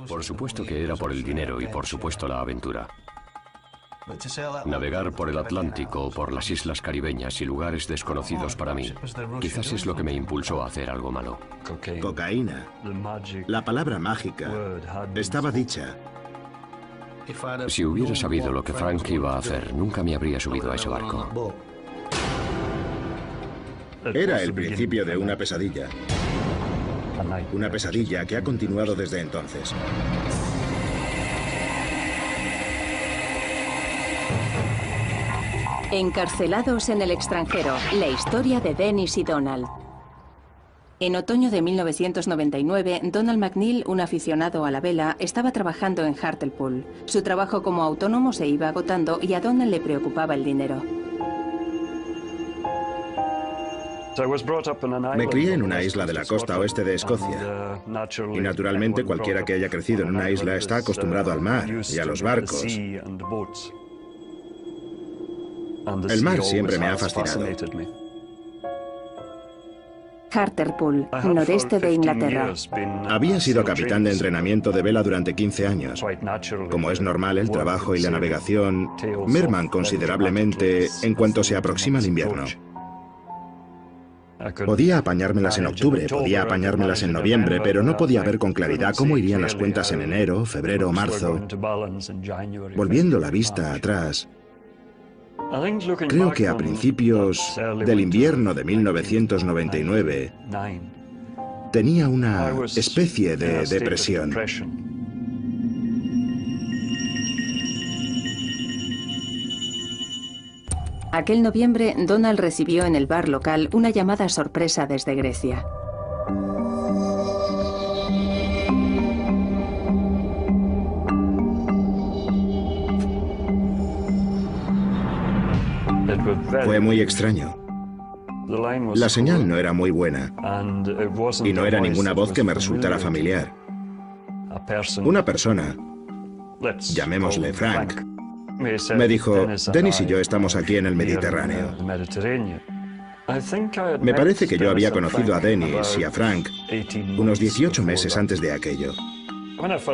Por supuesto que era por el dinero y por supuesto la aventura. Navegar por el Atlántico o por las islas caribeñas y lugares desconocidos para mí, quizás es lo que me impulsó a hacer algo malo. Cocaína. La palabra mágica estaba dicha. Si hubiera sabido lo que Frank iba a hacer, nunca me habría subido a ese barco. Era el principio de una pesadilla. Una pesadilla que ha continuado desde entonces. Encarcelados en el extranjero, la historia de Dennis y Donald. En otoño de 1999, Donald McNeil, un aficionado a la vela, estaba trabajando en Hartlepool. Su trabajo como autónomo se iba agotando y a Donald le preocupaba el dinero. Me crié en una isla de la costa oeste de Escocia. Y naturalmente cualquiera que haya crecido en una isla está acostumbrado al mar y a los barcos. El mar siempre me ha fascinado. Hartlepool, noreste de Inglaterra. Había sido capitán de entrenamiento de vela durante 15 años. Como es normal, el trabajo y la navegación merman considerablemente en cuanto se aproxima el invierno. Podía apañármelas en octubre, podía apañármelas en noviembre, pero no podía ver con claridad cómo irían las cuentas en enero, febrero o marzo. Volviendo la vista atrás, creo que a principios del invierno de 1999 tenía una especie de depresión. Aquel noviembre, Donald recibió en el bar local una llamada sorpresa desde Grecia. Fue muy extraño. La señal no era muy buena y no era ninguna voz que me resultara familiar. Una persona, llamémosle Frank, me dijo: Dennis y yo estamos aquí en el Mediterráneo. Me parece que yo había conocido a Dennis y a Frank unos 18 meses antes de aquello.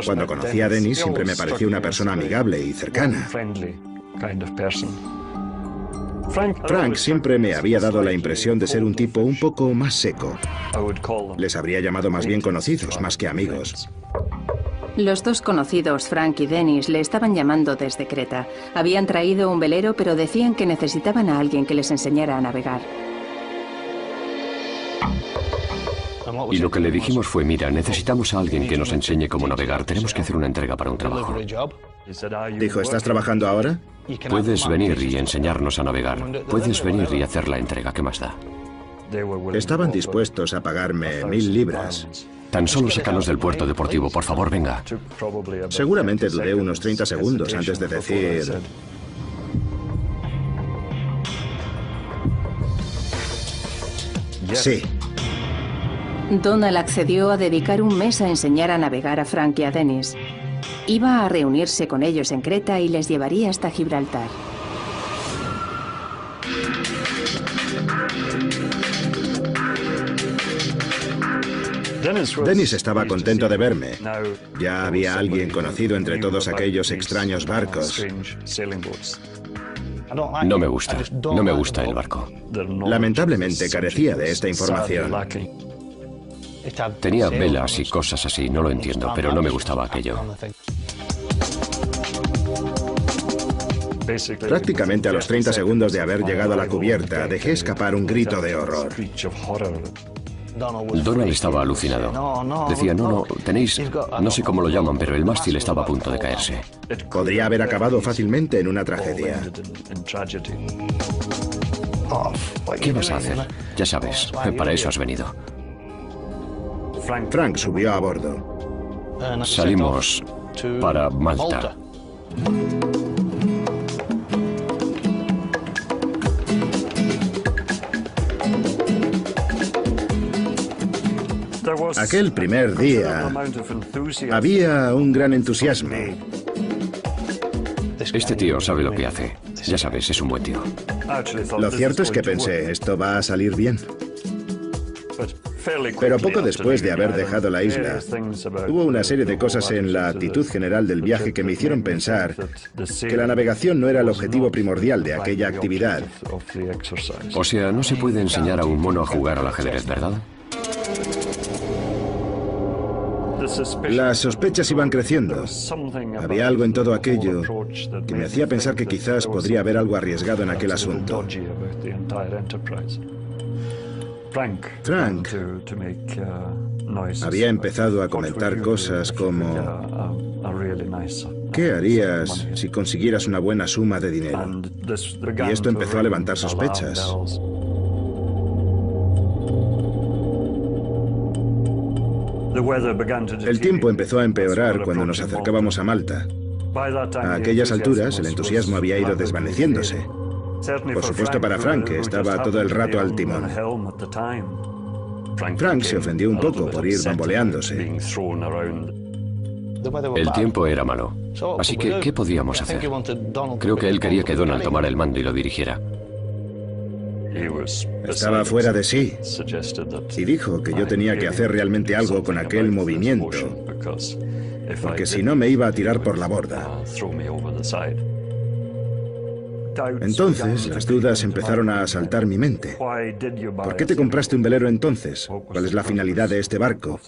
Cuando conocí a Dennis siempre me pareció una persona amigable y cercana. Frank siempre me había dado la impresión de ser un tipo un poco más seco. Les habría llamado más bien conocidos, más que amigos. Los dos conocidos, Frank y Dennis, le estaban llamando desde Creta. Habían traído un velero, pero decían que necesitaban a alguien que les enseñara a navegar. Y lo que le dijimos fue: mira, necesitamos a alguien que nos enseñe cómo navegar. Tenemos que hacer una entrega para un trabajo. Dijo: ¿estás trabajando ahora? Puedes venir y enseñarnos a navegar. Puedes venir y hacer la entrega. ¿Qué más da? Estaban dispuestos a pagarme 1000 libras. Tan solo sácanos del puerto deportivo, por favor, venga. Seguramente dudé unos 30 segundos antes de decir: sí. Donald accedió a dedicar un mes a enseñar a navegar a Frank y a Dennis. Iba a reunirse con ellos en Creta y les llevaría hasta Gibraltar. Dennis estaba contento de verme. Ya había alguien conocido entre todos aquellos extraños barcos. No me gusta. No me gusta el barco. Lamentablemente carecía de esta información. Tenía velas y cosas así, no lo entiendo, pero no me gustaba aquello. Prácticamente a los 30 segundos de haber llegado a la cubierta, dejé escapar un grito de horror. Donald estaba alucinado. Decía: no, tenéis... No sé cómo lo llaman, pero el mástil estaba a punto de caerse. Podría haber acabado fácilmente en una tragedia. ¿Qué vas a hacer? Ya sabes, para eso has venido. Frank subió a bordo. Salimos para Malta. Aquel primer día había un gran entusiasmo. Este tío sabe lo que hace. Ya sabes, es un buen tío. Lo cierto es que pensé: esto va a salir bien. Pero poco después de haber dejado la isla, hubo una serie de cosas en la actitud general del viaje que me hicieron pensar que la navegación no era el objetivo primordial de aquella actividad. O sea, no se puede enseñar a un mono a jugar al ajedrez, ¿verdad? Las sospechas iban creciendo. Había algo en todo aquello que me hacía pensar que quizás podría haber algo arriesgado en aquel asunto. Frank había empezado a comentar cosas como: ¿qué harías si consiguieras una buena suma de dinero? Y esto empezó a levantar sospechas. El tiempo empezó a empeorar cuando nos acercábamos a Malta. A aquellas alturas, el entusiasmo había ido desvaneciéndose. Por supuesto para Frank, que estaba todo el rato al timón. Frank se ofendió un poco por ir bamboleándose. El tiempo era malo. Así que, ¿qué podíamos hacer? Creo que él quería que Donald tomara el mando y lo dirigiera. Estaba fuera de sí y dijo que yo tenía que hacer realmente algo con aquel movimiento, porque si no me iba a tirar por la borda. Entonces las dudas empezaron a asaltar mi mente. ¿Por qué te compraste un velero entonces? ¿Cuál es la finalidad de este barco?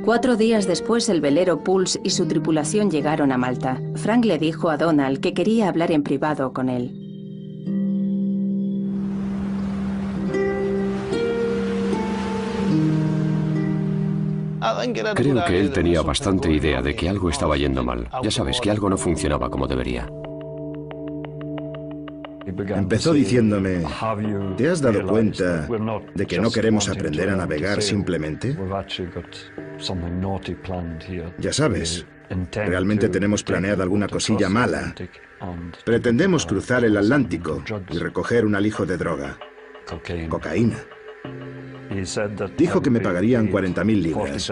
4 días después, el velero Pulse y su tripulación llegaron a Malta. Frank le dijo a Donald que quería hablar en privado con él. Creo que él tenía bastante idea de que algo estaba yendo mal. Ya sabes, que algo no funcionaba como debería. Empezó diciéndome: ¿te has dado cuenta de que no queremos aprender a navegar simplemente? Ya sabes, realmente tenemos planeado alguna cosilla mala. Pretendemos cruzar el Atlántico y recoger un alijo de droga. Cocaína. Dijo que me pagarían 40.000 libras.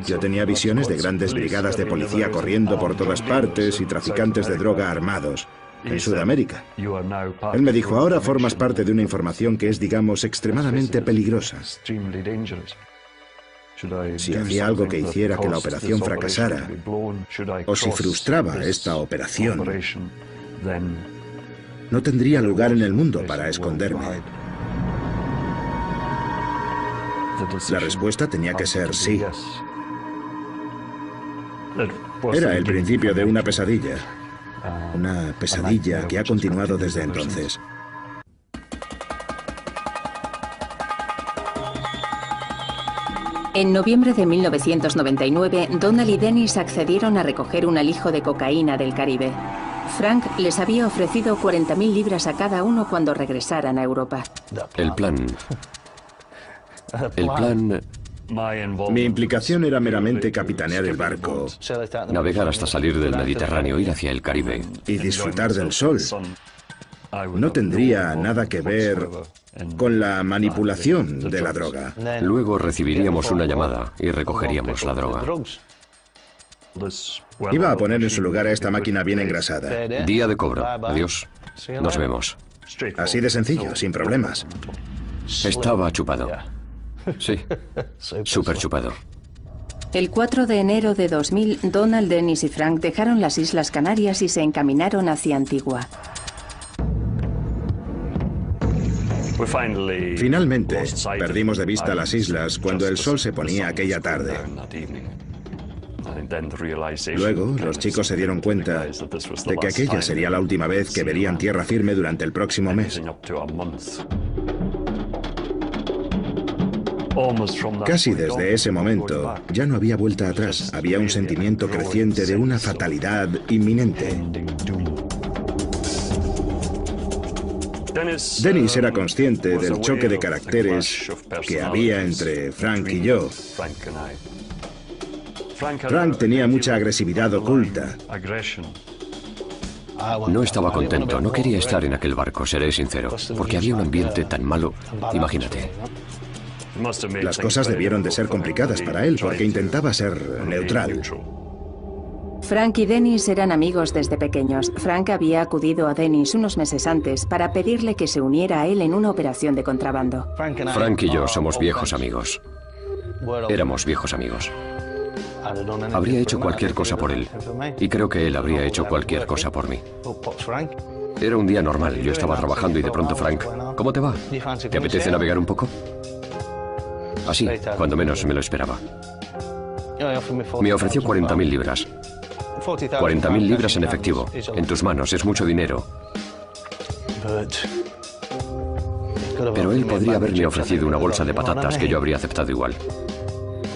Yo tenía visiones de grandes brigadas de policía corriendo por todas partes y traficantes de droga armados en Sudamérica. Él me dijo: ahora formas parte de una información que es, digamos, extremadamente peligrosa. Si hacía algo que hiciera que la operación fracasara, o si frustraba esta operación, no tendría lugar en el mundo para esconderme. La respuesta tenía que ser sí. Era el principio de una pesadilla que ha continuado desde entonces. En noviembre de 1999, Donald y Dennis accedieron a recoger un alijo de cocaína del Caribe. Frank les había ofrecido 40.000 libras a cada uno cuando regresaran a Europa. El plan... Mi implicación era meramente capitanear el barco, navegar hasta salir del Mediterráneo, ir hacia el Caribe y disfrutar del sol. No tendría nada que ver con la manipulación de la droga. Luego recibiríamos una llamada y recogeríamos la droga. Iba a poner en su lugar a esta máquina bien engrasada. Día de cobro. Adiós. Nos vemos. Así de sencillo, sin problemas. Estaba chupado. Sí, súper chupado. El 4 de enero de 2000, Donald, Dennis y Frank dejaron las Islas Canarias y se encaminaron hacia Antigua. Finalmente, perdimos de vista las islas cuando el sol se ponía aquella tarde. Luego, los chicos se dieron cuenta de que aquella sería la última vez que verían tierra firme durante el próximo mes. Casi desde ese momento ya no había vuelta atrás. Había un sentimiento creciente de una fatalidad inminente. Dennis era consciente del choque de caracteres que había entre Frank y yo. Frank tenía mucha agresividad oculta. No estaba contento, no quería estar en aquel barco, seré sincero, porque había un ambiente tan malo, imagínate. Las cosas debieron de ser complicadas para él, porque intentaba ser neutral. Frank y Dennis eran amigos desde pequeños. Frank había acudido a Dennis unos meses antes para pedirle que se uniera a él en una operación de contrabando. Frank y yo somos viejos amigos. Éramos viejos amigos. Habría hecho cualquier cosa por él. Y creo que él habría hecho cualquier cosa por mí. Era un día normal. Yo estaba trabajando y de pronto Frank, ¿cómo te va? ¿Te apetece navegar un poco? Así, cuando menos me lo esperaba. Me ofreció 40.000 libras. 40.000 libras en efectivo. En tus manos, es mucho dinero. Pero él podría haberme ofrecido una bolsa de patatas que yo habría aceptado igual.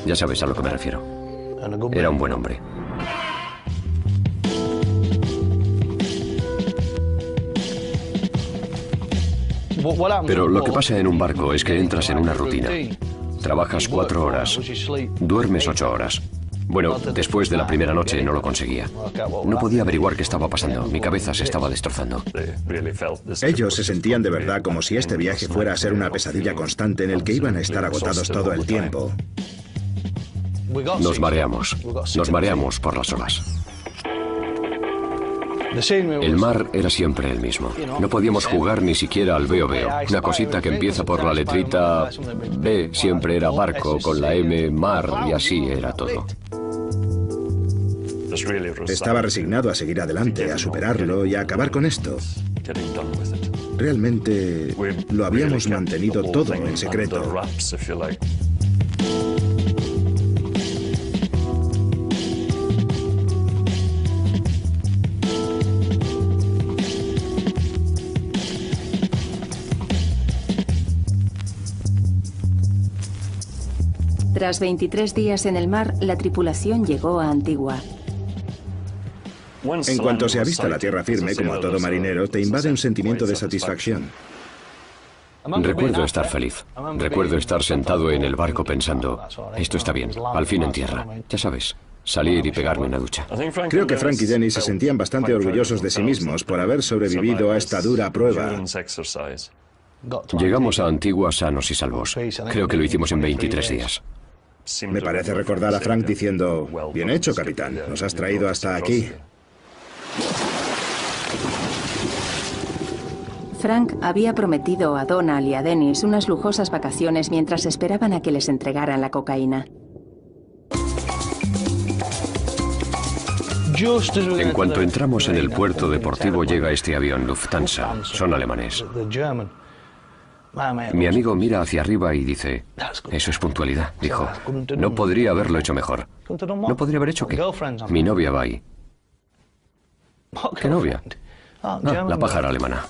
Ya sabes a lo que me refiero. Era un buen hombre. Pero lo que pasa en un barco es que entras en una rutina. Trabajas 4 horas, duermes 8 horas. Bueno, después de la primera noche no lo conseguía. No podía averiguar qué estaba pasando. Mi cabeza se estaba destrozando. Ellos se sentían de verdad como si este viaje fuera a ser una pesadilla constante en el que iban a estar agotados todo el tiempo. Nos mareamos por las olas. El mar era siempre el mismo. No podíamos jugar ni siquiera al veo veo. Una cosita que empieza por la letrita B siempre era barco, con la M mar, y así era todo. Estaba resignado a seguir adelante, a superarlo y a acabar con esto. Realmente lo habíamos mantenido todo en secreto. Tras 23 días en el mar, la tripulación llegó a Antigua. En cuanto se avista la tierra firme, como a todo marinero, te invade un sentimiento de satisfacción. Recuerdo estar feliz. Recuerdo estar sentado en el barco pensando, esto está bien, al fin en tierra. Ya sabes, salir y pegarme una ducha. Creo que Frank y Dennis se sentían bastante orgullosos de sí mismos por haber sobrevivido a esta dura prueba. Llegamos a Antigua sanos y salvos. Creo que lo hicimos en 23 días. Me parece recordar a Frank diciendo, bien hecho, capitán, nos has traído hasta aquí. Frank había prometido a Donald y a Dennis unas lujosas vacaciones mientras esperaban a que les entregaran la cocaína. En cuanto entramos en el puerto deportivo llega este avión Lufthansa. Son alemanes. Mi amigo mira hacia arriba y dice, eso es puntualidad, dijo. No podría haberlo hecho mejor. ¿No podría haber hecho qué? Mi novia va ahí. ¿Qué novia? Ah, la pájara alemana.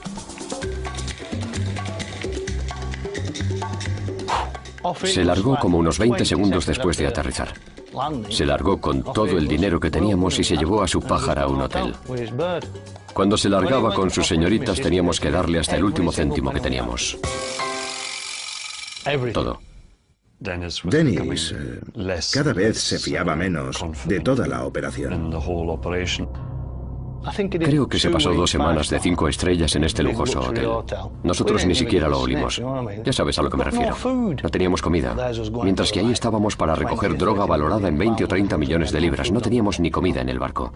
Se largó como unos 20 segundos después de aterrizar. Se largó con todo el dinero que teníamos y se llevó a su pájara a un hotel. Cuando se largaba con sus señoritas teníamos que darle hasta el último céntimo que teníamos. Todo. Dennis cada vez se fiaba menos de toda la operación. Creo que se pasó 2 semanas de 5 estrellas en este lujoso hotel. Nosotros ni siquiera lo olimos. Ya sabes a lo que me refiero. No teníamos comida. Mientras que ahí estábamos para recoger droga valorada en 20 o 30 millones de libras. No teníamos ni comida en el barco.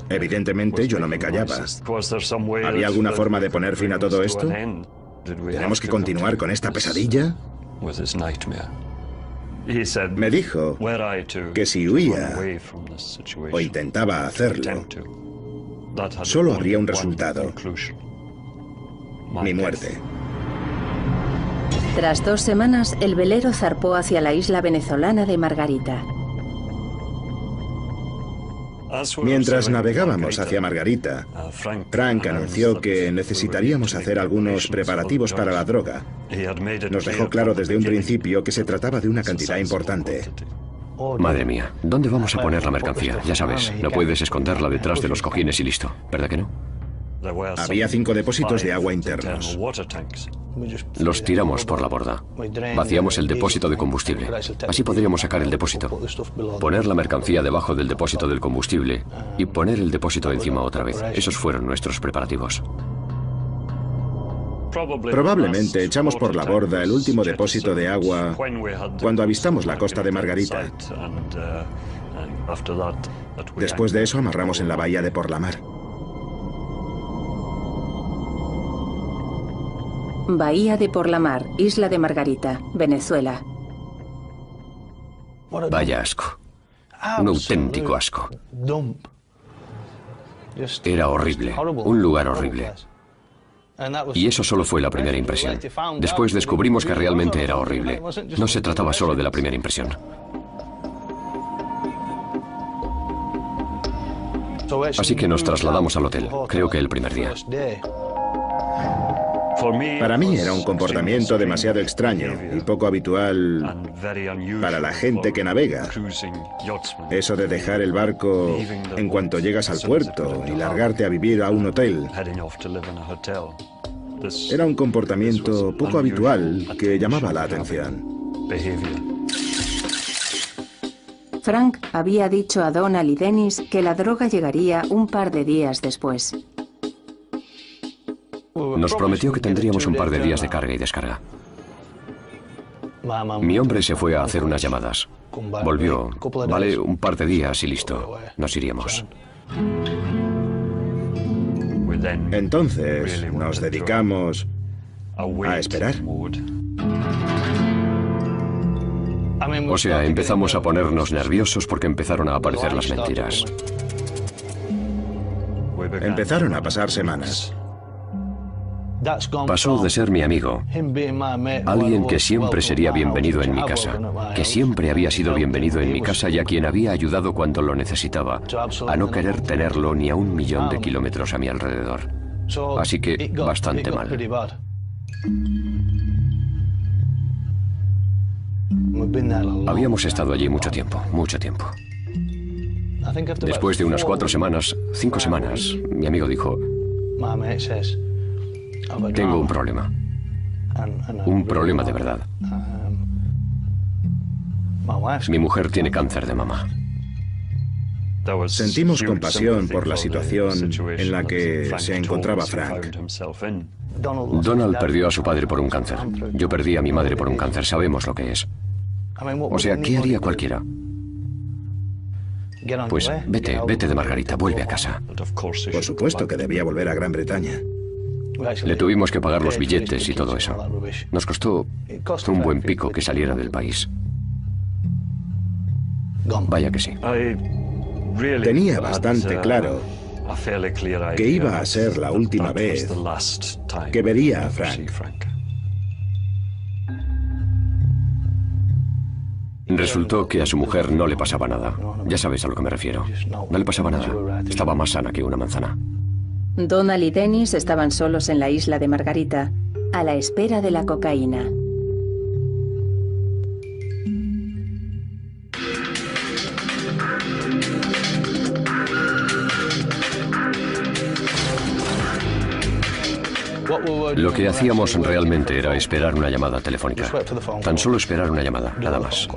Evidentemente yo no me callaba. ¿Había alguna forma de poner fin a todo esto? ¿Tenemos que continuar con esta pesadilla? Me dijo que si huía o intentaba hacerlo, solo habría un resultado: mi muerte. Tras 2 semanas, el velero zarpó hacia la isla venezolana de Margarita. Mientras navegábamos hacia Margarita, Frank anunció que necesitaríamos hacer algunos preparativos para la droga. Nos dejó claro desde un principio que se trataba de una cantidad importante. Madre mía, ¿dónde vamos a poner la mercancía? Ya sabes, no puedes esconderla detrás de los cojines y listo, ¿verdad que no? Había 5 depósitos de agua internos. Los tiramos por la borda. Vaciamos el depósito de combustible. Así podríamos sacar el depósito, poner la mercancía debajo del depósito del combustible y poner el depósito encima otra vez. Esos fueron nuestros preparativos. Probablemente echamos por la borda el último depósito de agua cuando avistamos la costa de Margarita. Después de eso amarramos en la bahía de Porlamar. Bahía de Porlamar, Isla de Margarita, Venezuela. Vaya asco. Un auténtico asco. Era horrible, un lugar horrible. Y eso solo fue la primera impresión. Después descubrimos que realmente era horrible. No se trataba solo de la primera impresión. Así que nos trasladamos al hotel, creo que el primer día. Para mí era un comportamiento demasiado extraño y poco habitual para la gente que navega. Eso de dejar el barco en cuanto llegas al puerto y largarte a vivir a un hotel. Era un comportamiento poco habitual que llamaba la atención. Frank había dicho a Donald y Dennis que la droga llegaría un par de días después. Nos prometió que tendríamos un par de días de carga y descarga. Mi hombre se fue a hacer unas llamadas. Volvió. Vale, un par de días y listo. Nos iríamos. Entonces nos dedicamos a esperar. O sea, empezamos a ponernos nerviosos porque empezaron a aparecer las mentiras. Empezaron a pasar semanas. Pasó de ser mi amigo, alguien que siempre sería bienvenido en mi casa, que siempre había sido bienvenido en mi casa y a quien había ayudado cuando lo necesitaba, a no querer tenerlo ni a 1.000.000 de kilómetros a mi alrededor. Así que bastante mal. Habíamos estado allí mucho tiempo, mucho tiempo. Después de unas 4 semanas, 5 semanas, mi amigo dijo: tengo un problema de verdad. Mi mujer tiene cáncer de mama. Sentimos compasión por la situación en la que se encontraba Frank. Donald perdió a su padre por un cáncer. Yo perdí a mi madre por un cáncer. Sabemos lo que es. O sea, ¿qué haría cualquiera? Pues vete de Margarita, vuelve a casa. Por supuesto que debía volver a Gran Bretaña. Le tuvimos que pagar los billetes y todo eso. Nos costó un buen pico que saliera del país. Vaya que sí. Tenía bastante claro que iba a ser la última vez que vería a Frank. Resultó que a su mujer no le pasaba nada. Ya sabes a lo que me refiero. No le pasaba nada. Estaba más sana que una manzana. Donald y Dennis estaban solos en la isla de Margarita, a la espera de la cocaína. Lo que hacíamos realmente era esperar una llamada telefónica. Tan solo esperar una llamada, nada más.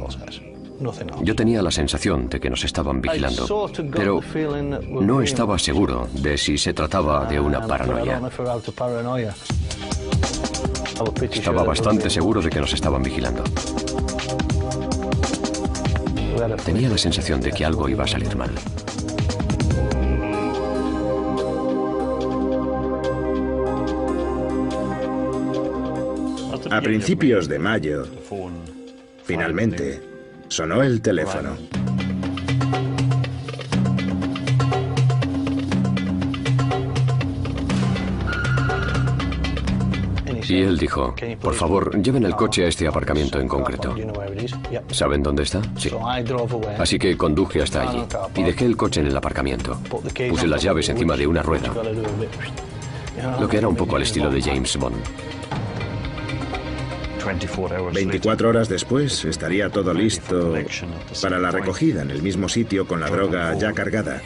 Yo tenía la sensación de que nos estaban vigilando, pero no estaba seguro de si se trataba de una paranoia. Estaba bastante seguro de que nos estaban vigilando. Tenía la sensación de que algo iba a salir mal. A principios de mayo, finalmente, sonó el teléfono. Y él dijo: por favor, lleven el coche a este aparcamiento en concreto. ¿Saben dónde está? Sí. Así que conduje hasta allí y dejé el coche en el aparcamiento. Puse las llaves encima de una rueda, lo que era un poco al estilo de James Bond. 24 horas después estaría todo listo para la recogida en el mismo sitio con la droga ya cargada.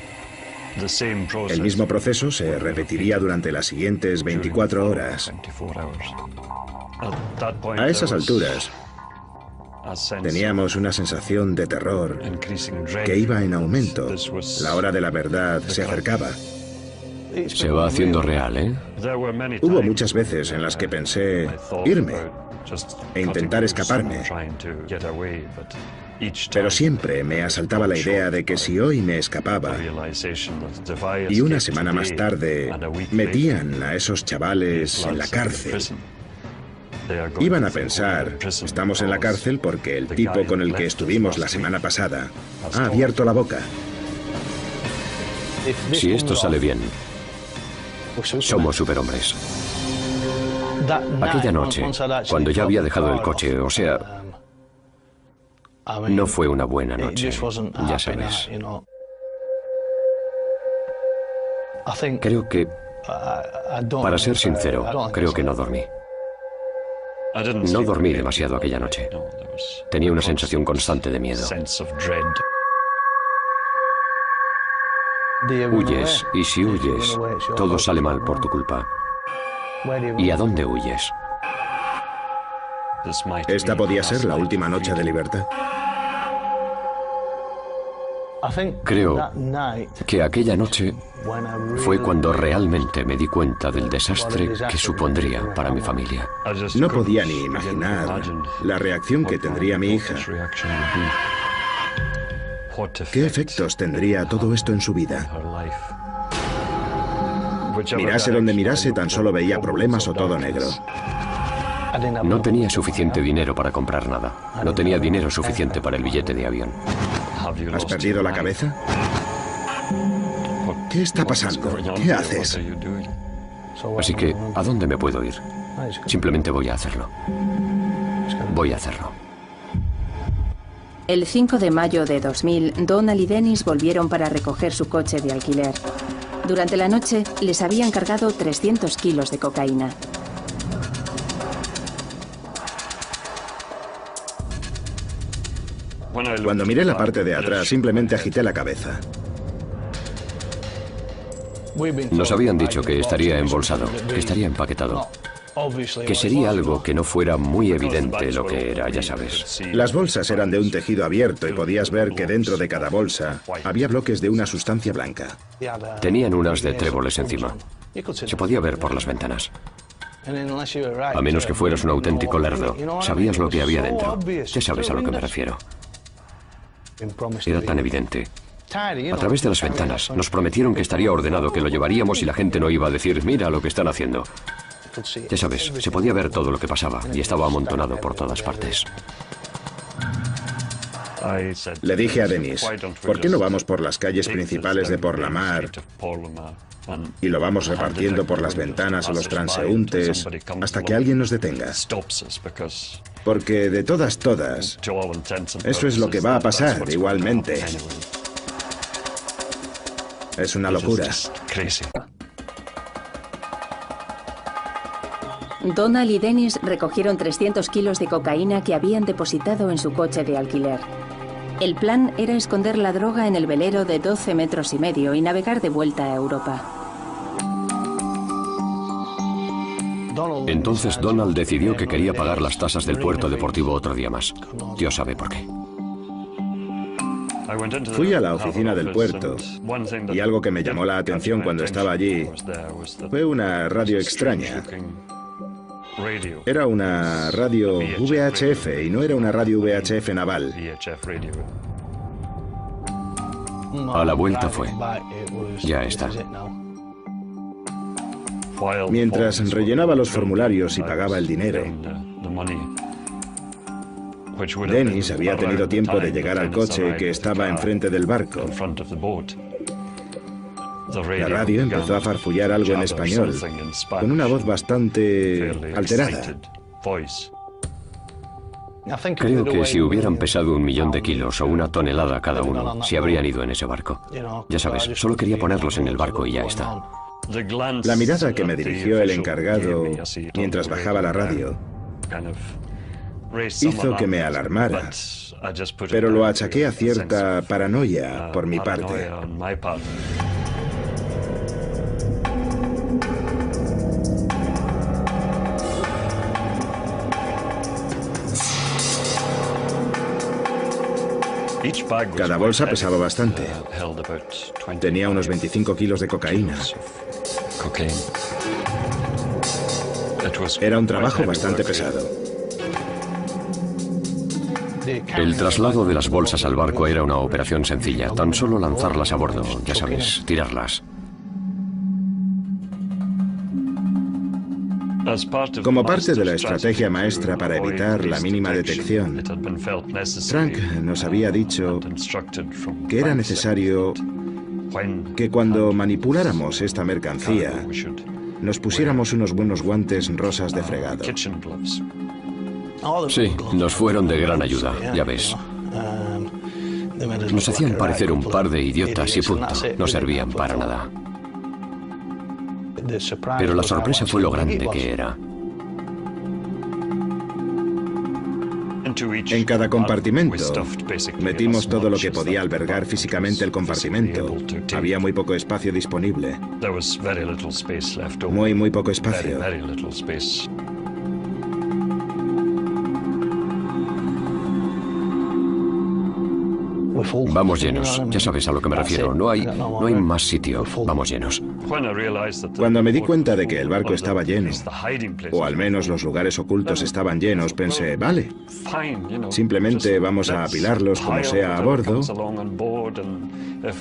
El mismo proceso se repetiría durante las siguientes 24 horas. A esas alturas, teníamos una sensación de terror que iba en aumento. La hora de la verdad se acercaba. Se va haciendo real, ¿eh? Hubo muchas veces en las que pensé irme e intentar escaparme. Pero siempre me asaltaba la idea de que si hoy me escapaba y una semana más tarde metían a esos chavales en la cárcel, iban a pensar, estamos en la cárcel porque el tipo con el que estuvimos la semana pasada ha abierto la boca. Si esto sale bien, somos superhombres. Aquella noche, cuando ya había dejado el coche, o sea, no fue una buena noche, ya sabes. Creo que, para ser sincero, creo que no dormí. No dormí demasiado aquella noche. Tenía una sensación constante de miedo. Huyes, y si huyes, todo sale mal por tu culpa. ¿Y a dónde huyes? ¿Esta podía ser la última noche de libertad? Creo que aquella noche fue cuando realmente me di cuenta del desastre que supondría para mi familia. No podía ni imaginar la reacción que tendría mi hija. ¿Qué efectos tendría todo esto en su vida? Mirase donde mirase, tan solo veía problemas o todo negro. No tenía suficiente dinero para comprar nada. No tenía dinero suficiente para el billete de avión. ¿Has perdido la cabeza? ¿Qué está pasando? ¿Qué haces? Así que, ¿a dónde me puedo ir? Simplemente voy a hacerlo. Voy a hacerlo. El 5 de mayo de 2000, Donald y Dennis volvieron para recoger su coche de alquiler. Durante la noche, les habían cargado 300 kilos de cocaína. Cuando miré la parte de atrás, simplemente agité la cabeza. Nos habían dicho que estaría embolsado, que estaría empaquetado, que sería algo que no fuera muy evidente lo que era, ya sabes. Las bolsas eran de un tejido abierto y podías ver que dentro de cada bolsa había bloques de una sustancia blanca. Tenían unas de tréboles encima. Se podía ver por las ventanas. A menos que fueras un auténtico lerdo, sabías lo que había dentro. Ya sabes a lo que me refiero. Era tan evidente. A través de las ventanas nos prometieron que estaría ordenado, que lo llevaríamos y la gente no iba a decir, mira lo que están haciendo. Ya sabes, se podía ver todo lo que pasaba y estaba amontonado por todas partes. Le dije a Dennis, ¿por qué no vamos por las calles principales de Porlamar y lo vamos repartiendo por las ventanas a los transeúntes hasta que alguien nos detenga? Porque de todas, eso es lo que va a pasar igualmente. Es una locura. Donald y Dennis recogieron 300 kilos de cocaína que habían depositado en su coche de alquiler. El plan era esconder la droga en el velero de 12 metros y medio y navegar de vuelta a Europa. Entonces Donald decidió que quería pagar las tasas del puerto deportivo otro día más. Dios sabe por qué. Fui a la oficina del puerto y algo que me llamó la atención cuando estaba allí fue una radio extraña. Era una radio VHF y no era una radio VHF naval. A la vuelta fue. Ya está. Mientras rellenaba los formularios y pagaba el dinero, Dennis había tenido tiempo de llegar al coche que estaba enfrente del barco. La radio empezó a farfullar algo en español, con una voz bastante alterada. Creo que si hubieran pesado 1 millón de kilos o 1 tonelada cada uno, se habrían ido en ese barco. Ya sabes, solo quería ponerlos en el barco y ya está. La mirada que me dirigió el encargado mientras bajaba la radio hizo que me alarmara, pero lo achaqué a cierta paranoia por mi parte. Cada bolsa pesaba bastante. Tenía unos 25 kilos de cocaína. Era un trabajo bastante pesado. El traslado de las bolsas al barco era una operación sencilla, tan solo lanzarlas a bordo, ya sabes, tirarlas. Como parte de la estrategia maestra para evitar la mínima detección, Frank nos había dicho que era necesario que cuando manipuláramos esta mercancía, nos pusiéramos unos buenos guantes rosas de fregado. Sí, nos fueron de gran ayuda, ya ves. Nos hacían parecer un par de idiotas y punto, no servían para nada. Pero la sorpresa fue lo grande que era. En cada compartimento metimos todo lo que podía albergar físicamente el compartimento. Había muy poco espacio disponible. Muy poco espacio. Vamos llenos, ya sabes a lo que me refiero, no hay más sitio, vamos llenos. Cuando me di cuenta de que el barco estaba lleno, o al menos los lugares ocultos estaban llenos, pensé, vale, simplemente vamos a apilarlos como sea a bordo,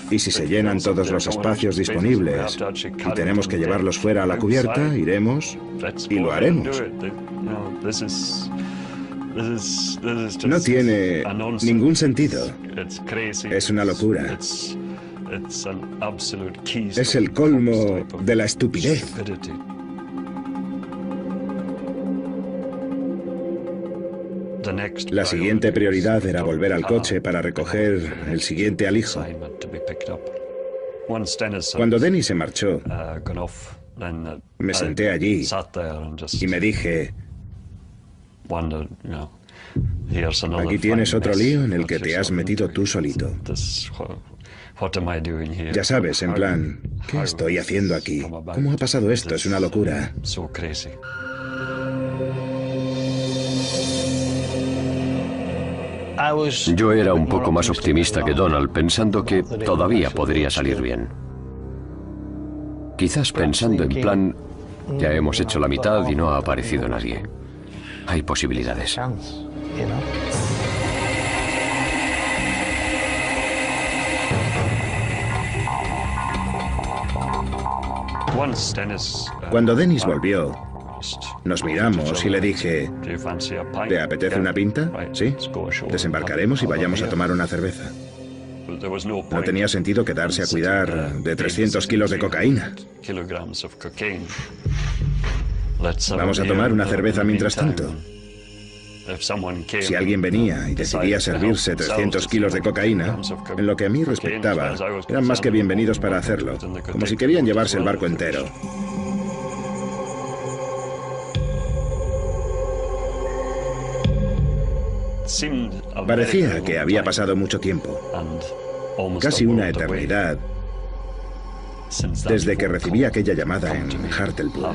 y si se llenan todos los espacios disponibles y tenemos que llevarlos fuera a la cubierta, iremos y lo haremos. No tiene ningún sentido. Es una locura. Es el colmo de la estupidez. La siguiente prioridad era volver al coche para recoger el siguiente alijo. Cuando Dennis se marchó, me senté allí y me dije, aquí tienes otro lío en el que te has metido tú solito. Ya sabes, en plan, ¿qué estoy haciendo aquí? ¿Cómo ha pasado esto? Es una locura. Yo era un poco más optimista que Donald, pensando que todavía podría salir bien. Quizás pensando en plan, ya hemos hecho la mitad y no ha aparecido nadie. Hay posibilidades. Cuando Dennis volvió, nos miramos y le dije, ¿te apetece una pinta? Sí. Desembarcaremos y vayamos a tomar una cerveza. No tenía sentido quedarse a cuidar de 300 kilos de cocaína. Vamos a tomar una cerveza mientras tanto. Si alguien venía y decidía servirse 300 kilos de cocaína, en lo que a mí respectaba, eran más que bienvenidos para hacerlo, como si querían llevarse el barco entero. Parecía que había pasado mucho tiempo, casi una eternidad, desde que recibí aquella llamada en Hartlepool.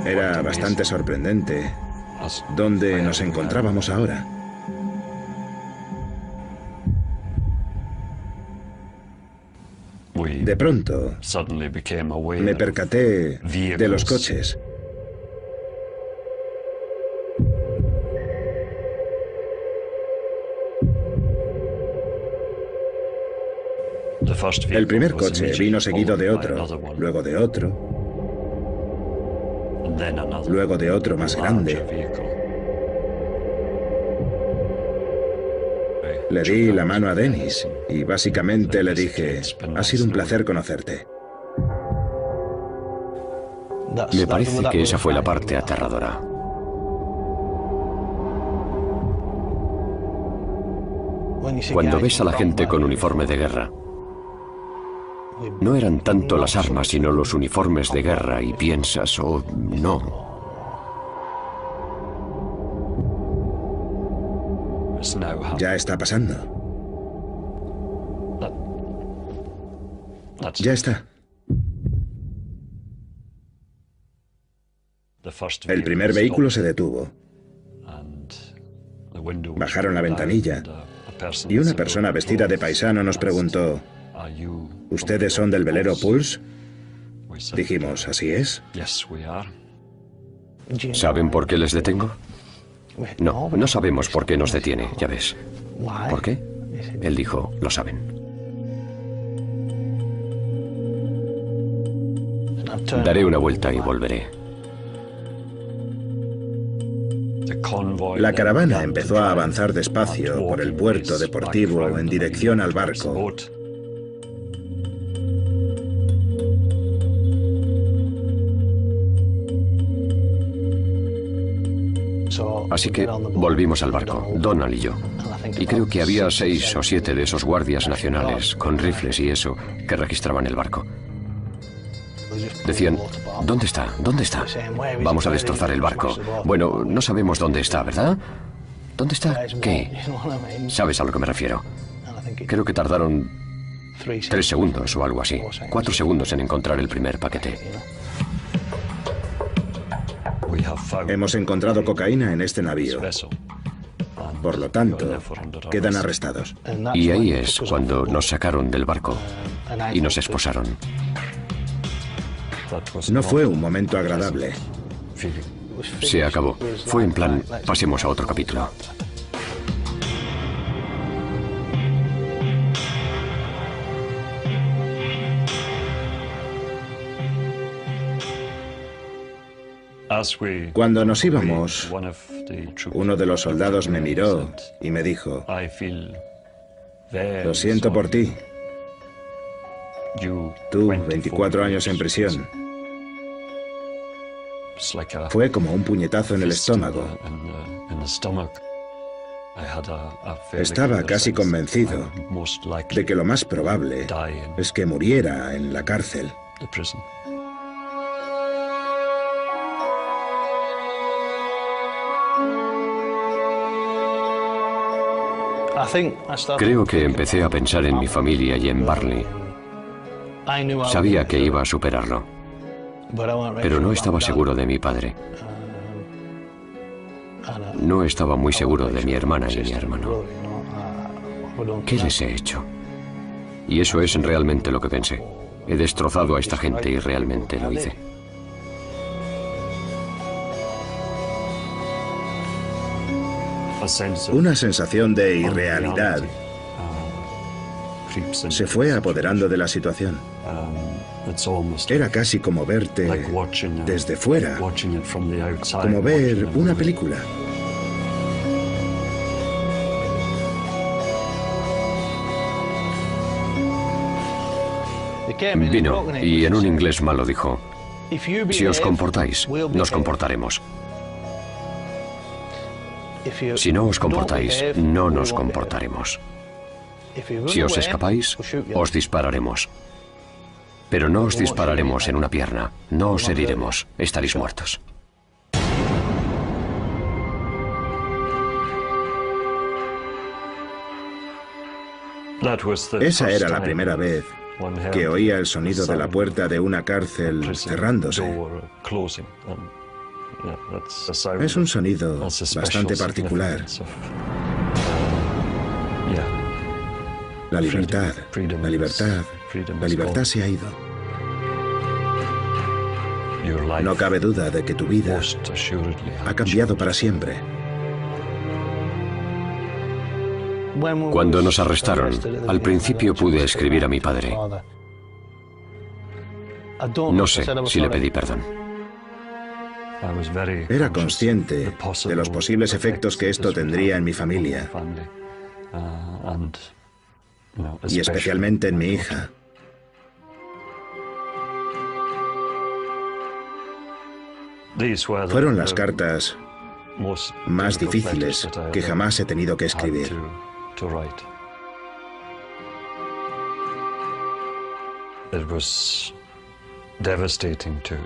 Era bastante sorprendente dónde nos encontrábamos ahora. De pronto, me percaté de los coches. El primer coche vino seguido de otro, luego de otro, luego de otro más grande. Le di la mano a Dennis y básicamente le dije, ha sido un placer conocerte. Me parece que esa fue la parte aterradora. Cuando ves a la gente con uniforme de guerra, no eran tanto las armas, sino los uniformes de guerra y piensas, oh, no. Ya está pasando. Ya está. El primer vehículo se detuvo. Bajaron la ventanilla y una persona vestida de paisano nos preguntó: ¿ustedes son del velero Pulse? Dijimos: así es. ¿Saben por qué les detengo? No, no sabemos por qué nos detiene, ya ves. ¿Por qué? Él dijo: lo saben. Daré una vuelta y volveré. La caravana empezó a avanzar despacio por el puerto deportivo en dirección al barco. Así que volvimos al barco, Donald y yo. Y creo que había 6 o 7 de esos guardias nacionales, con rifles y eso, que registraban el barco. Decían: ¿dónde está? ¿Dónde está? Vamos a destrozar el barco. Bueno, no sabemos dónde está, ¿verdad? ¿Dónde está? ¿Qué? ¿Sabes a lo que me refiero? Creo que tardaron 3 segundos o algo así. 4 segundos en encontrar el primer paquete. Hemos encontrado cocaína en este navío. Por lo tanto, quedan arrestados. Y ahí es cuando nos sacaron del barco y nos esposaron. No fue un momento agradable. Se acabó. Fue en plan: pasemos a otro capítulo. Cuando nos íbamos, uno de los soldados me miró y me dijo: lo siento por ti. Tú, 24 años en prisión. Fue como un puñetazo en el estómago. Estaba casi convencido de que lo más probable es que muriera en la cárcel. Creo que empecé a pensar en mi familia y en Barney. Sabía que iba a superarlo, pero no estaba seguro de mi padre. No estaba muy seguro de mi hermana y mi hermano. ¿Qué les he hecho? Y eso es realmente lo que pensé. He destrozado a esta gente y realmente lo hice. Una sensación de irrealidad se fue apoderando de la situación. Era casi como verte desde fuera, como ver una película. Vino y en un inglés malo dijo: si os comportáis, nos comportaremos. Si no os comportáis, no nos comportaremos. Si os escapáis, os dispararemos. Pero no os dispararemos en una pierna, no os heriremos, estaréis muertos. Esa era la primera vez que oía el sonido de la puerta de una cárcel cerrándose. Es un sonido bastante particular. La libertad se ha ido. No cabe duda de que tu vida ha cambiado para siempre. Cuando nos arrestaron, al principio pude escribir a mi padre. No sé si le pedí perdón. Era consciente de los posibles efectos que esto tendría en mi familia, y especialmente en mi hija. Fueron las cartas más difíciles que jamás he tenido que escribir.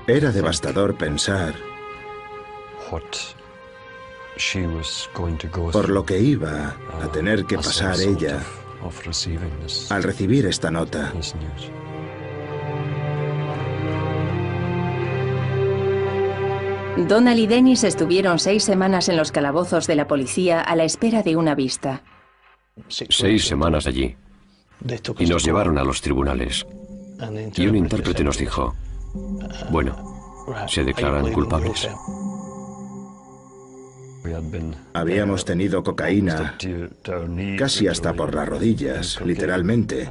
Era devastador pensar por lo que iba a tener que pasar ella al recibir esta nota. Donald y Dennis estuvieron 6 semanas en los calabozos de la policía a la espera de una vista. 6 semanas allí. Y nos llevaron a los tribunales. Y un intérprete nos dijo, bueno, se declaran culpables. Habíamos tenido cocaína casi hasta por las rodillas, literalmente.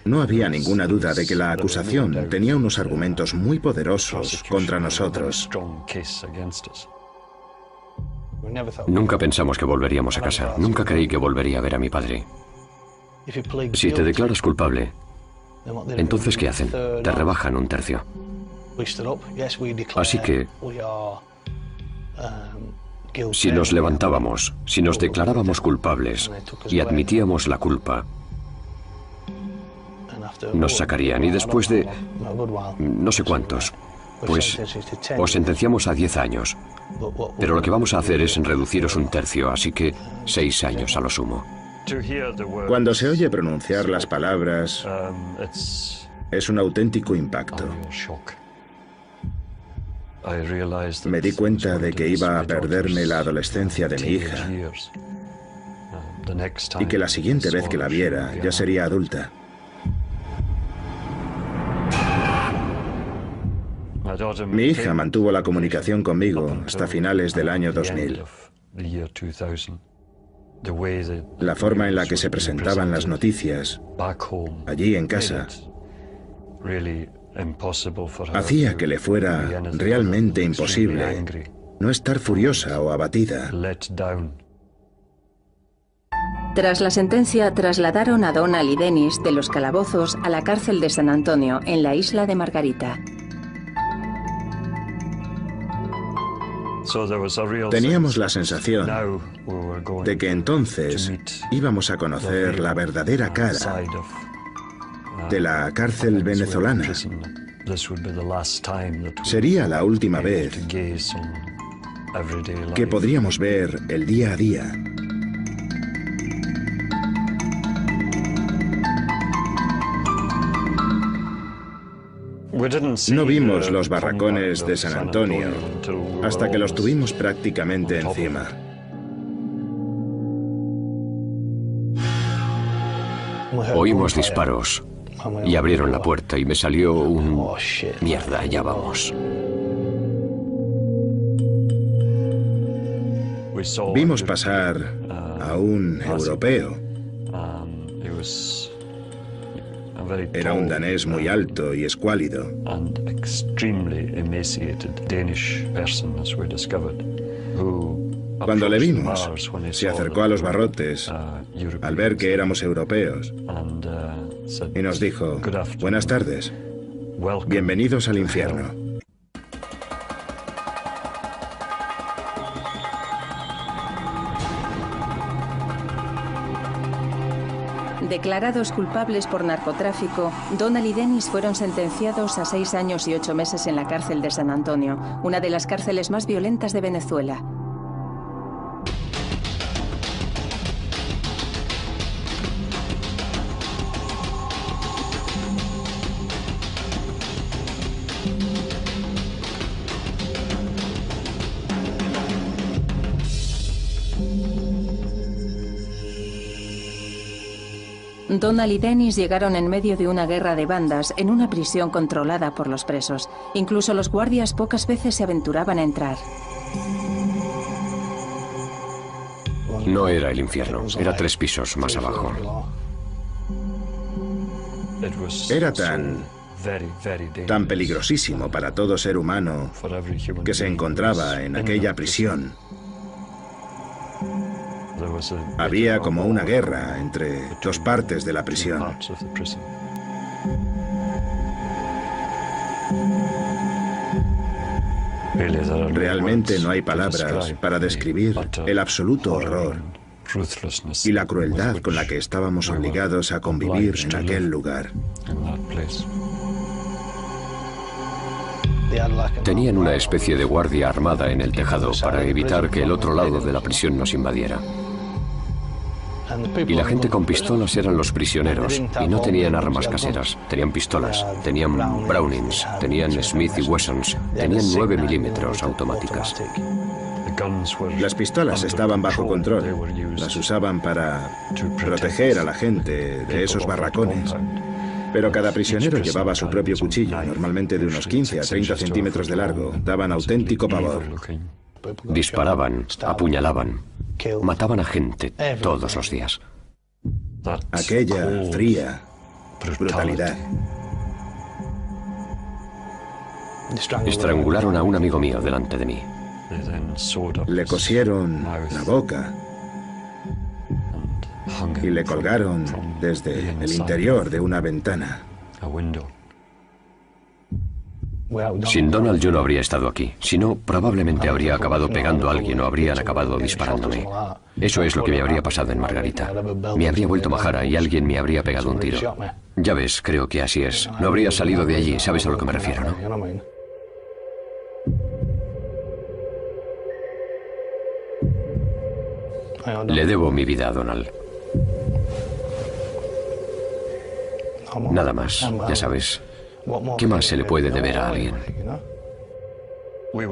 No había ninguna duda de que la acusación tenía unos argumentos muy poderosos contra nosotros. Nunca pensamos que volveríamos a casa. Nunca creí que volvería a ver a mi padre. Si te declaras culpable, entonces ¿qué hacen? Te rebajan 1/3. Así que, si nos levantábamos, si nos declarábamos culpables y admitíamos la culpa, nos sacarían y después de no sé cuántos, pues os sentenciamos a 10 años. Pero lo que vamos a hacer es reduciros 1/3, así que 6 años a lo sumo. Cuando se oye pronunciar las palabras, es un auténtico impacto. Me di cuenta de que iba a perderme la adolescencia de mi hija y que la siguiente vez que la viera ya sería adulta. Mi hija mantuvo la comunicación conmigo hasta finales del año 2000. La forma en la que se presentaban las noticias allí en casa hacía que le fuera realmente imposible no estar furiosa o abatida. Tras la sentencia, trasladaron a Donald y Dennis de los calabozos a la cárcel de San Antonio, en la isla de Margarita. Teníamos la sensación de que entonces íbamos a conocer la verdadera cara de la cárcel venezolana. Sería la última vez que podríamos ver el día a día. No vimos los barracones de San Antonio hasta que los tuvimos prácticamente encima. Oímos disparos y abrieron la puerta y me salió un... Mierda, ya vamos. Vimos pasar a un europeo. Era un danés muy alto y escuálido. Cuando le vimos, se acercó a los barrotes al ver que éramos europeos y nos dijo, buenas tardes, bienvenidos al infierno. Declarados culpables por narcotráfico, Donald y Dennis fueron sentenciados a 6 años y 8 meses en la cárcel de San Antonio, una de las cárceles más violentas de Venezuela. Donald y Dennis llegaron en medio de una guerra de bandas en una prisión controlada por los presos. Incluso los guardias pocas veces se aventuraban a entrar. No era el infierno, era 3 pisos más abajo. Era tan peligrosísimo para todo ser humano que se encontraba en aquella prisión. Había como una guerra entre 2 partes de la prisión. Realmente no hay palabras para describir el absoluto horror y la crueldad con la que estábamos obligados a convivir en aquel lugar. Tenían una especie de guardia armada en el tejado para evitar que el otro lado de la prisión nos invadiera. Y la gente con pistolas eran los prisioneros, y no tenían armas caseras, tenían pistolas, tenían Brownings, tenían Smith y Wessons, tenían 9 milímetros automáticas. Las pistolas estaban bajo control. Las usaban para proteger a la gente de esos barracones. Pero cada prisionero llevaba su propio cuchillo, normalmente de unos 15 a 30 centímetros de largo. Daban auténtico pavor. Disparaban, apuñalaban, mataban a gente todos los días. Aquella fría brutalidad. Estrangularon a un amigo mío delante de mí. Le cosieron la boca y le colgaron desde el interior de una ventana. Sin Donald yo no habría estado aquí. Si no, probablemente habría acabado pegando a alguien o habrían acabado disparándome. Eso es lo que me habría pasado en Margarita. Me habría vuelto majara y alguien me habría pegado un tiro. Ya ves, creo que así es. No habría salido de allí, ¿sabes a lo que me refiero, no? Le debo mi vida a Donald. Nada más, ya sabes. ¿Qué más se le puede deber a alguien?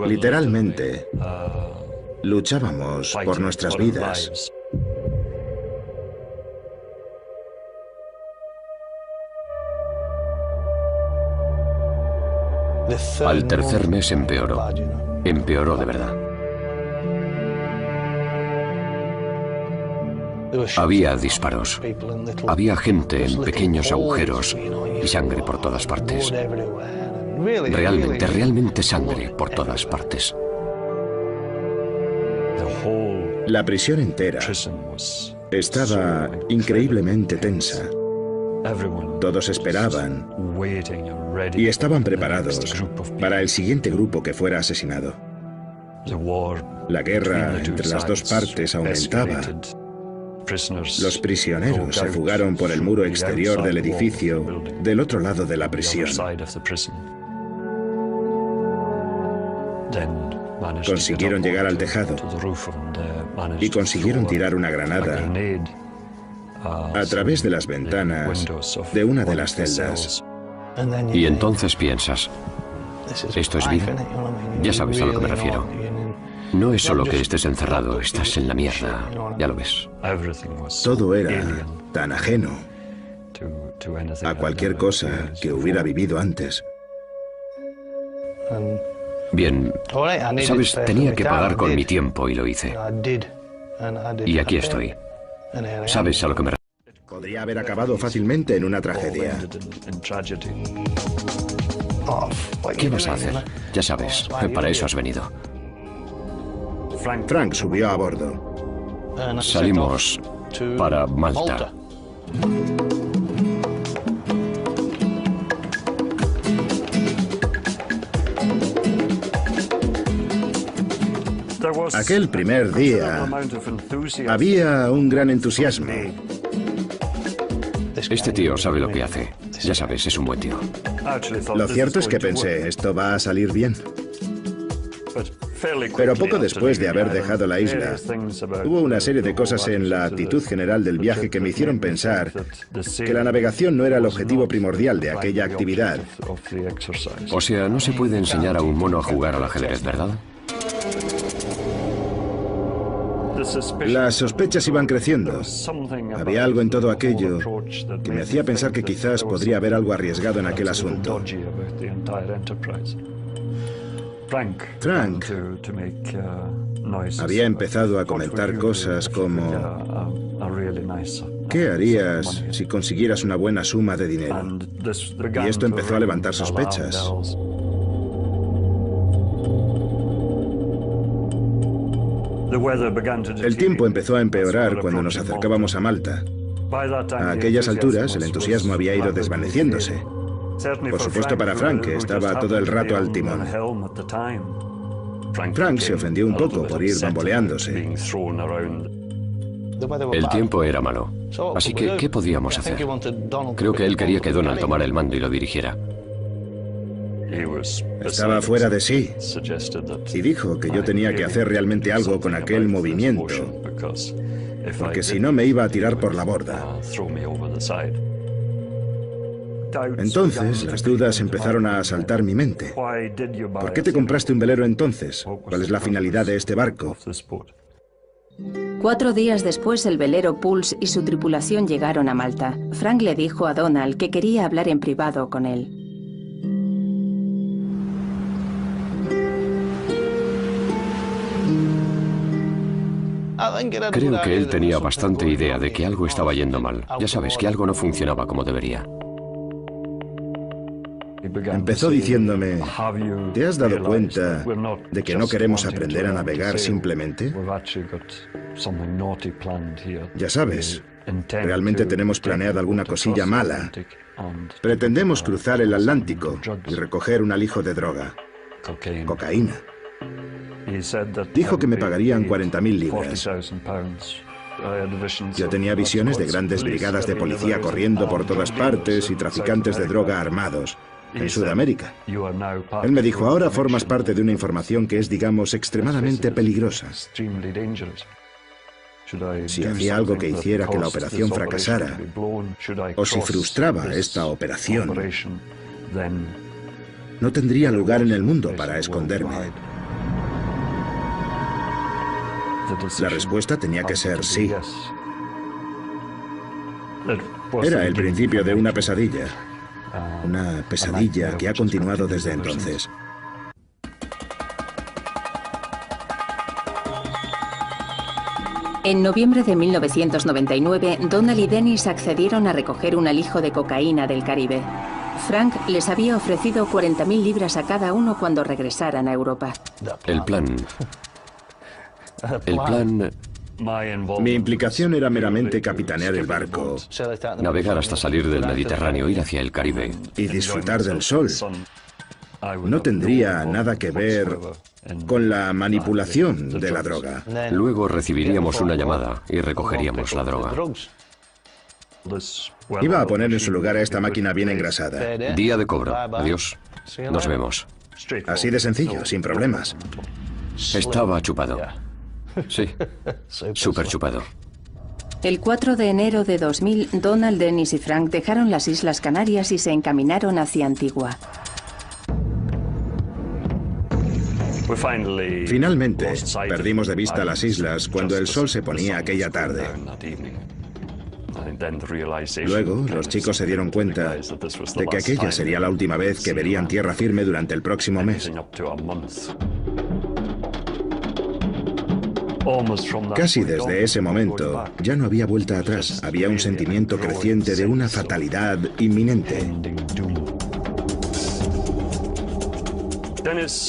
Literalmente, luchábamos por nuestras vidas. Al tercer mes empeoró. Empeoró de verdad. Había disparos. Había gente en pequeños agujeros y sangre por todas partes. Realmente sangre por todas partes. La prisión entera estaba increíblemente tensa. Todos esperaban y estaban preparados para el siguiente grupo que fuera asesinado. La guerra entre las dos partes aumentaba. Los prisioneros se fugaron por el muro exterior del edificio del otro lado de la prisión. Consiguieron llegar al tejado y consiguieron tirar una granada a través de las ventanas de una de las celdas. Y entonces piensas, ¿esto es vida? Ya sabes a lo que me refiero. No es solo que estés encerrado, estás en la mierda, ya lo ves. Todo era tan ajeno a cualquier cosa que hubiera vivido antes. Bien, sabes, tenía que pagar con mi tiempo y lo hice. Y aquí estoy. ¿Sabes a lo que me refiero? Podría haber acabado fácilmente en una tragedia. ¿Qué vas a hacer? Ya sabes, para eso has venido. Frank subió a bordo. Salimos para Malta. Aquel primer día había un gran entusiasmo. Este tío sabe lo que hace. Ya sabes, es un buen tío. Lo cierto es que pensé, esto va a salir bien. Pero poco después de haber dejado la isla, hubo una serie de cosas en la actitud general del viaje que me hicieron pensar que la navegación no era el objetivo primordial de aquella actividad. O sea, no se puede enseñar a un mono a jugar al ajedrez, ¿verdad? Las sospechas iban creciendo. Había algo en todo aquello que me hacía pensar que quizás podría haber algo arriesgado en aquel asunto. Frank había empezado a comentar cosas como: ¿qué harías si consiguieras una buena suma de dinero? Y esto empezó a levantar sospechas. El tiempo empezó a empeorar cuando nos acercábamos a Malta. A aquellas alturas, el entusiasmo había ido desvaneciéndose. Por supuesto para Frank, que estaba todo el rato al timón. Frank se ofendió un poco por ir bamboleándose. El tiempo era malo. Así que, ¿qué podíamos hacer? Creo que él quería que Donald tomara el mando y lo dirigiera. Estaba fuera de sí y dijo que yo tenía que hacer realmente algo con aquel movimiento. porque si no me iba a tirar por la borda. Entonces, las dudas empezaron a asaltar mi mente. ¿Por qué te compraste un velero entonces? ¿Cuál es la finalidad de este barco? 4 días después, el velero Pulse y su tripulación llegaron a Malta. Frank le dijo a Donald que quería hablar en privado con él. Creo que él tenía bastante idea de que algo estaba yendo mal. Ya sabes, que algo no funcionaba como debería. Empezó diciéndome, ¿te has dado cuenta de que no queremos aprender a navegar simplemente? Ya sabes, realmente tenemos planeada alguna cosilla mala. Pretendemos cruzar el Atlántico y recoger un alijo de droga. Cocaína. Dijo que me pagarían 40.000 libras. Yo tenía visiones de grandes brigadas de policía corriendo por todas partes y traficantes de droga armados. En Sudamérica. Él me dijo, ahora formas parte de una información que es, digamos, extremadamente peligrosa. Si hacía algo que hiciera que la operación fracasara, o si frustraba esta operación, no tendría lugar en el mundo para esconderme. La respuesta tenía que ser sí. Era el principio de una pesadilla. Una pesadilla que ha continuado desde entonces. En noviembre de 1999, Donald y Dennis accedieron a recoger un alijo de cocaína del Caribe. Frank les había ofrecido 40.000 libras a cada uno cuando regresaran a Europa. El plan... Mi implicación era meramente capitanear el barco, navegar hasta salir del Mediterráneo, ir hacia el Caribe. Y disfrutar del sol. No tendría nada que ver con la manipulación de la droga. Luego recibiríamos una llamada y recogeríamos la droga. Iba a poner en su lugar a esta máquina bien engrasada. Día de cobro. Adiós. Nos vemos. Así de sencillo, sin problemas. Estaba chupado. Sí, súper chupado. El 4 de enero de 2000, Donald, Dennis y Frank dejaron las Islas Canarias y se encaminaron hacia Antigua. Finalmente, perdimos de vista las islas cuando el sol se ponía aquella tarde. Luego, los chicos se dieron cuenta de que aquella sería la última vez que verían tierra firme durante el próximo mes. Casi desde ese momento, ya no había vuelta atrás. Había un sentimiento creciente de una fatalidad inminente.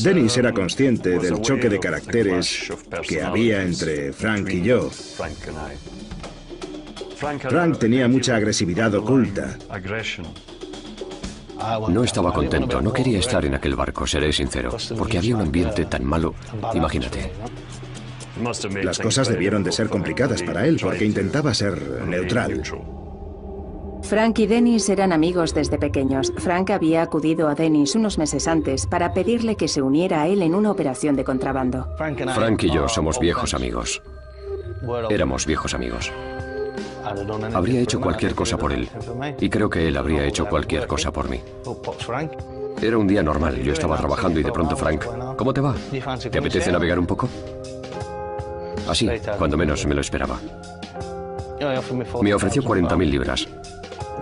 Dennis era consciente del choque de caracteres que había entre Frank y yo. Frank tenía mucha agresividad oculta. No estaba contento, no quería estar en aquel barco, seré sincero, porque había un ambiente tan malo. Imagínate. Las cosas debieron de ser complicadas para él, porque intentaba ser neutral. Frank y Dennis eran amigos desde pequeños. Frank había acudido a Dennis unos meses antes para pedirle que se uniera a él en una operación de contrabando. Frank y yo somos viejos amigos. Éramos viejos amigos. Habría hecho cualquier cosa por él, y creo que él habría hecho cualquier cosa por mí. Era un día normal, yo estaba trabajando y de pronto Frank, ¿cómo te va? ¿Te apetece navegar un poco? Así, cuando menos me lo esperaba. Me ofreció 40.000 libras.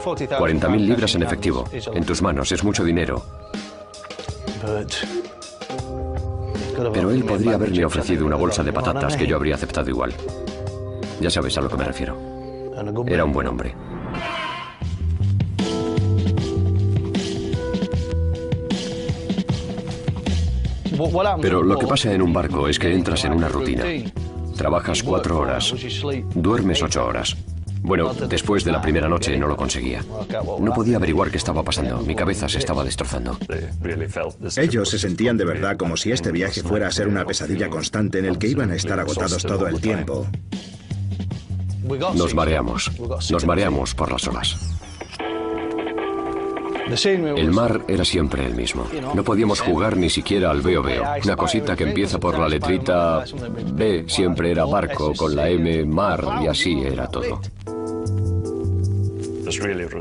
40.000 libras en efectivo. En tus manos, es mucho dinero. Pero él podría haberme ofrecido una bolsa de patatas que yo habría aceptado igual. Ya sabes a lo que me refiero. Era un buen hombre. Pero lo que pasa en un barco es que entras en una rutina. Trabajas 4 horas, duermes 8 horas. Bueno, después de la primera noche no lo conseguía. No podía averiguar qué estaba pasando. Mi cabeza se estaba destrozando. Ellos se sentían de verdad como si este viaje fuera a ser una pesadilla constante en el que iban a estar agotados todo el tiempo. Nos mareamos por las olas. El mar era siempre el mismo. No podíamos jugar ni siquiera al veo veo. Una cosita que empieza por la letrita B siempre era barco, con la M mar, y así era todo.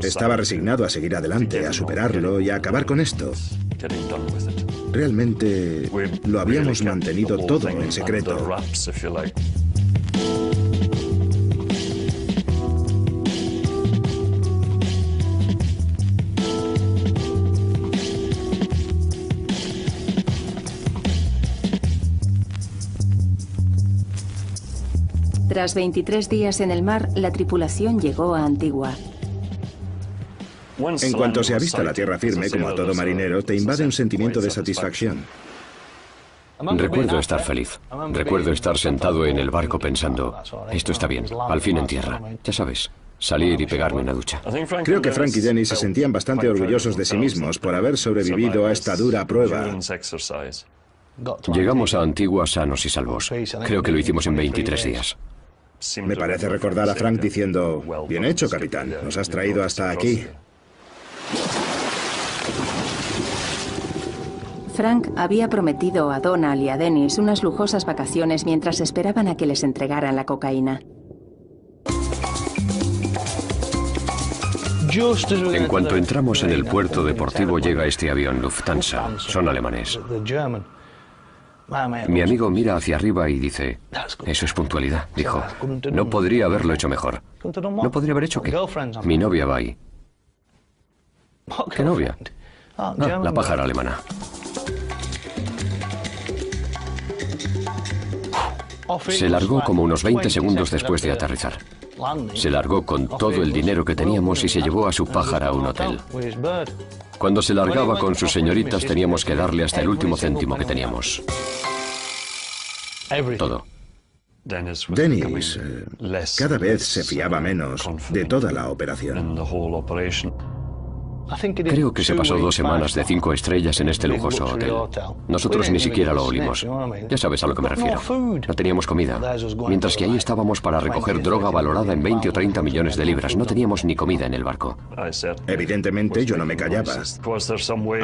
Estaba resignado a seguir adelante, a superarlo y a acabar con esto. Realmente lo habíamos mantenido todo en secreto. Tras 23 días en el mar, la tripulación llegó a Antigua. En cuanto se avista la tierra firme, como a todo marinero, te invade un sentimiento de satisfacción. Recuerdo estar feliz. Recuerdo estar sentado en el barco pensando, esto está bien, al fin en tierra. Ya sabes, salir y pegarme una ducha. Creo que Frank y Dennis se sentían bastante orgullosos de sí mismos por haber sobrevivido a esta dura prueba. Llegamos a Antigua sanos y salvos. Creo que lo hicimos en 23 días. Me parece recordar a Frank diciendo, bien hecho, capitán, nos has traído hasta aquí. Frank había prometido a Donald y a Dennis unas lujosas vacaciones mientras esperaban a que les entregaran la cocaína. En cuanto entramos en el puerto deportivo llega este avión Lufthansa. Son alemanes. Mi amigo mira hacia arriba y dice, eso es puntualidad, dijo. No podría haberlo hecho mejor. ¿No podría haber hecho qué? Mi novia va ahí. ¿Qué novia? La pájara alemana. Se largó como unos 20 segundos después de aterrizar. Se largó con todo el dinero que teníamos y se llevó a su pájara a un hotel. Cuando se largaba con sus señoritas teníamos que darle hasta el último céntimo que teníamos. Todo. Dennis cada vez se fiaba menos de toda la operación. Creo que se pasó 2 semanas de 5 estrellas en este lujoso hotel. Nosotros ni siquiera lo olimos. Ya sabes a lo que me refiero. No teníamos comida. Mientras que ahí estábamos para recoger droga valorada en 20 o 30 millones de libras. No teníamos ni comida en el barco. Evidentemente yo no me callaba.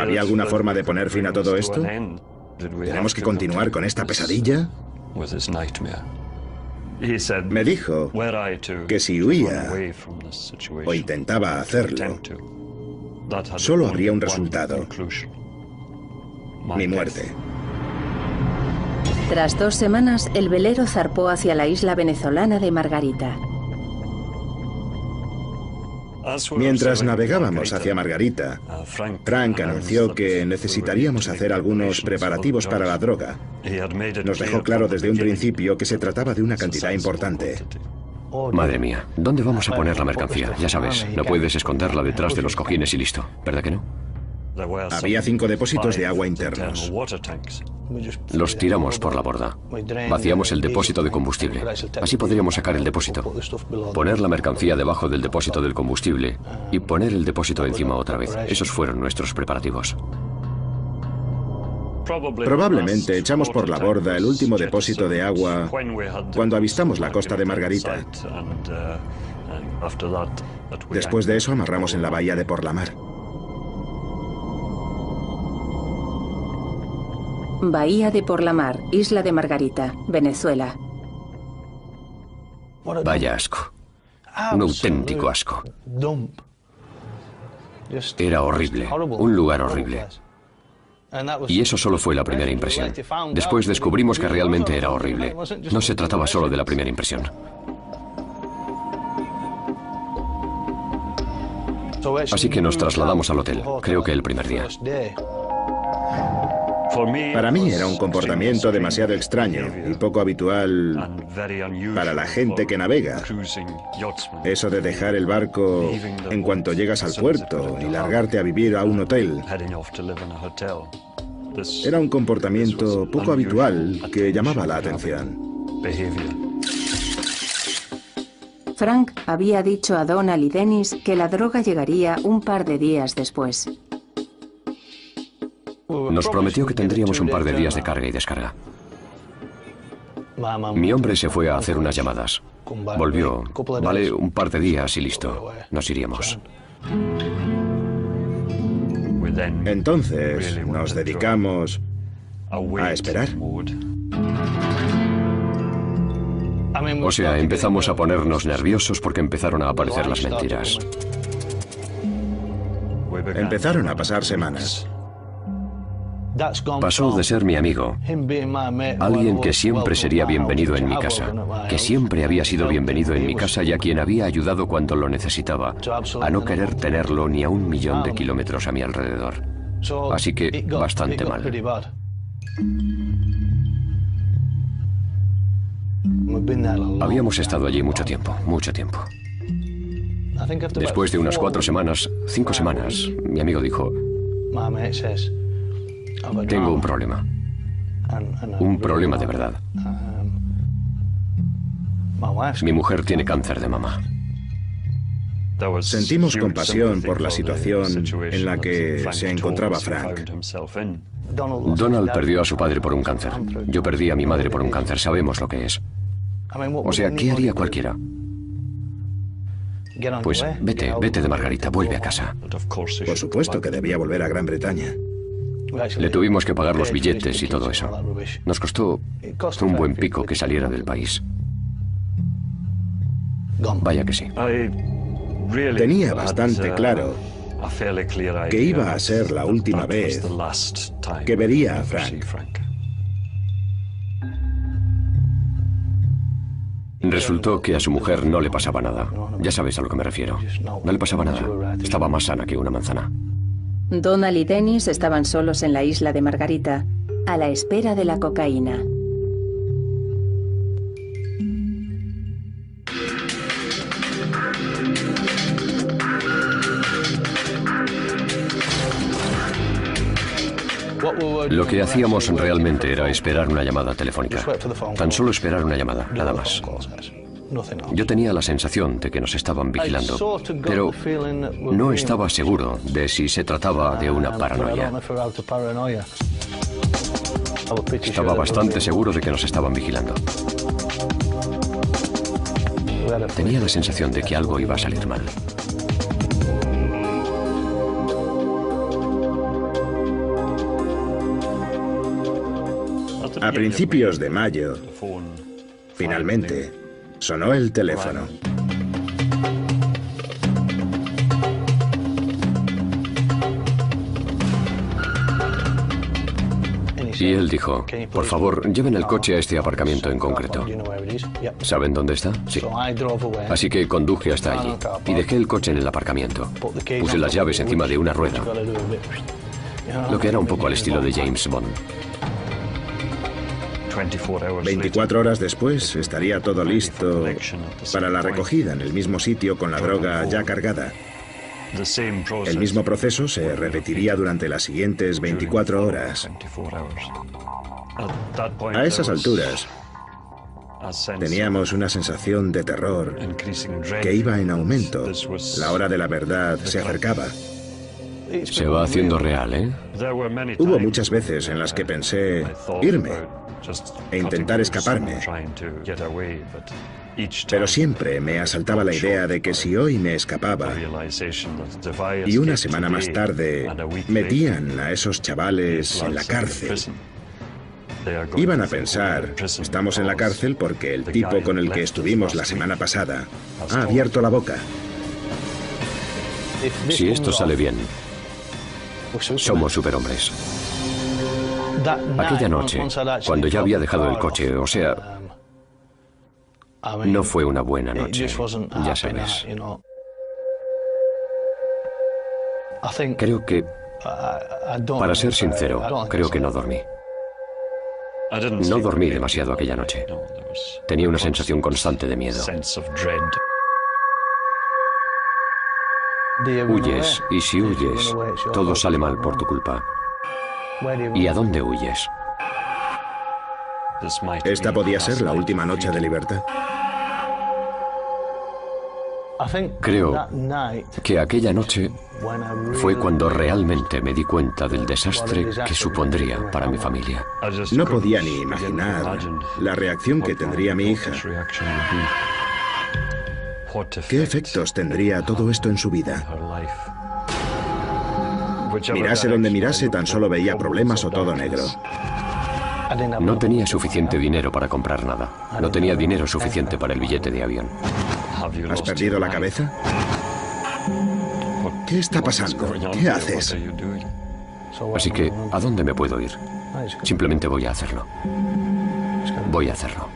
¿Había alguna forma de poner fin a todo esto? ¿Tenemos que continuar con esta pesadilla? Me dijo que si huía o intentaba hacerlo, solo habría un resultado: mi muerte. Tras 2 semanas, el velero zarpó hacia la isla venezolana de Margarita. Mientras navegábamos hacia Margarita, Frank anunció que necesitaríamos hacer algunos preparativos para la droga. Nos dejó claro desde un principio que se trataba de una cantidad importante. Madre mía, ¿dónde vamos a poner la mercancía? Ya sabes, no puedes esconderla detrás de los cojines y listo, ¿verdad que no? Había 5 depósitos de agua internos. Los tiramos por la borda. Vaciamos el depósito de combustible. Así podríamos sacar el depósito, poner la mercancía debajo del depósito del combustible y poner el depósito encima otra vez. Esos fueron nuestros preparativos. Probablemente echamos por la borda el último depósito de agua cuando avistamos la costa de Margarita. Después de eso amarramos en la bahía de Porlamar. Bahía de Porlamar, isla de Margarita, Venezuela. Vaya asco. Un auténtico asco. Era horrible, un lugar horrible. Y eso solo fue la primera impresión. Después descubrimos que realmente era horrible. No se trataba solo de la primera impresión. Así que nos trasladamos al hotel, creo que el primer día. Para mí era un comportamiento demasiado extraño y poco habitual para la gente que navega. Eso de dejar el barco en cuanto llegas al puerto y largarte a vivir a un hotel. Era un comportamiento poco habitual que llamaba la atención. Frank había dicho a Donald y Dennis que la droga llegaría un par de días después. Nos prometió que tendríamos un par de días de carga y descarga. Mi hombre se fue a hacer unas llamadas. Volvió. Vale, un par de días y listo. Nos iríamos. Entonces nos dedicamos a esperar. O sea, empezamos a ponernos nerviosos porque empezaron a aparecer las mentiras. Empezaron a pasar semanas. Pasó de ser mi amigo, alguien que siempre sería bienvenido en mi casa, que siempre había sido bienvenido en mi casa y a quien había ayudado cuando lo necesitaba, a no querer tenerlo ni a 1 millón de kilómetros a mi alrededor. Así que bastante mal. Habíamos estado allí mucho tiempo, mucho tiempo. Después de unas 4 semanas, 5 semanas, mi amigo dijo: tengo un problema de verdad. Mi mujer tiene cáncer de mama. Sentimos compasión por la situación en la que se encontraba Frank. Donald perdió a su padre por un cáncer. Yo perdí a mi madre por un cáncer. Sabemos lo que es. O sea, ¿qué haría cualquiera? Pues vete de Margarita, vuelve a casa. Por supuesto que debía volver a Gran Bretaña. Le tuvimos que pagar los billetes y todo eso. Nos costó un buen pico que saliera del país. Vaya que sí. Tenía bastante claro que iba a ser la última vez que vería a Frank. Resultó que a su mujer no le pasaba nada. Ya sabes a lo que me refiero. No le pasaba nada. Estaba más sana que una manzana. Donald y Dennis estaban solos en la isla de Margarita, a la espera de la cocaína. Lo que hacíamos realmente era esperar una llamada telefónica. Tan solo esperar una llamada, nada más. Yo tenía la sensación de que nos estaban vigilando, pero no estaba seguro de si se trataba de una paranoia. Estaba bastante seguro de que nos estaban vigilando. Tenía la sensación de que algo iba a salir mal. A principios de mayo, finalmente, sonó el teléfono. Y él dijo: por favor, lleven el coche a este aparcamiento en concreto. ¿Saben dónde está? Sí. Así que conduje hasta allí y dejé el coche en el aparcamiento. Puse las llaves encima de una rueda, lo que era un poco al estilo de James Bond. 24 horas después estaría todo listo para la recogida en el mismo sitio con la droga ya cargada. El mismo proceso se repetiría durante las siguientes 24 horas. A esas alturas, teníamos una sensación de terror que iba en aumento. La hora de la verdad se acercaba. Se va haciendo real, ¿eh? Hubo muchas veces en las que pensé irme e intentar escaparme. Pero siempre me asaltaba la idea de que si hoy me escapaba y una semana más tarde metían a esos chavales en la cárcel, iban a pensar: estamos en la cárcel porque el tipo con el que estuvimos la semana pasada ha abierto la boca. Si esto sale bien, somos superhombres. Aquella noche, cuando ya había dejado el coche, o sea, no fue una buena noche, ya sabes. Creo que, para ser sincero, creo que no dormí. No dormí demasiado aquella noche. Tenía una sensación constante de miedo. Huyes, y si huyes, todo sale mal por tu culpa. ¿Y a dónde huyes? Esta podía ser la última noche de libertad. Creo que aquella noche fue cuando realmente me di cuenta del desastre que supondría para mi familia. No podía ni imaginar la reacción que tendría mi hija. ¿Qué efectos tendría todo esto en su vida? Mirase donde mirase, tan solo veía problemas o todo negro. No tenía suficiente dinero para comprar nada. No tenía dinero suficiente para el billete de avión. ¿Has perdido la cabeza? ¿Qué está pasando? ¿Qué haces? Así que, ¿a dónde me puedo ir? Simplemente voy a hacerlo. Voy a hacerlo.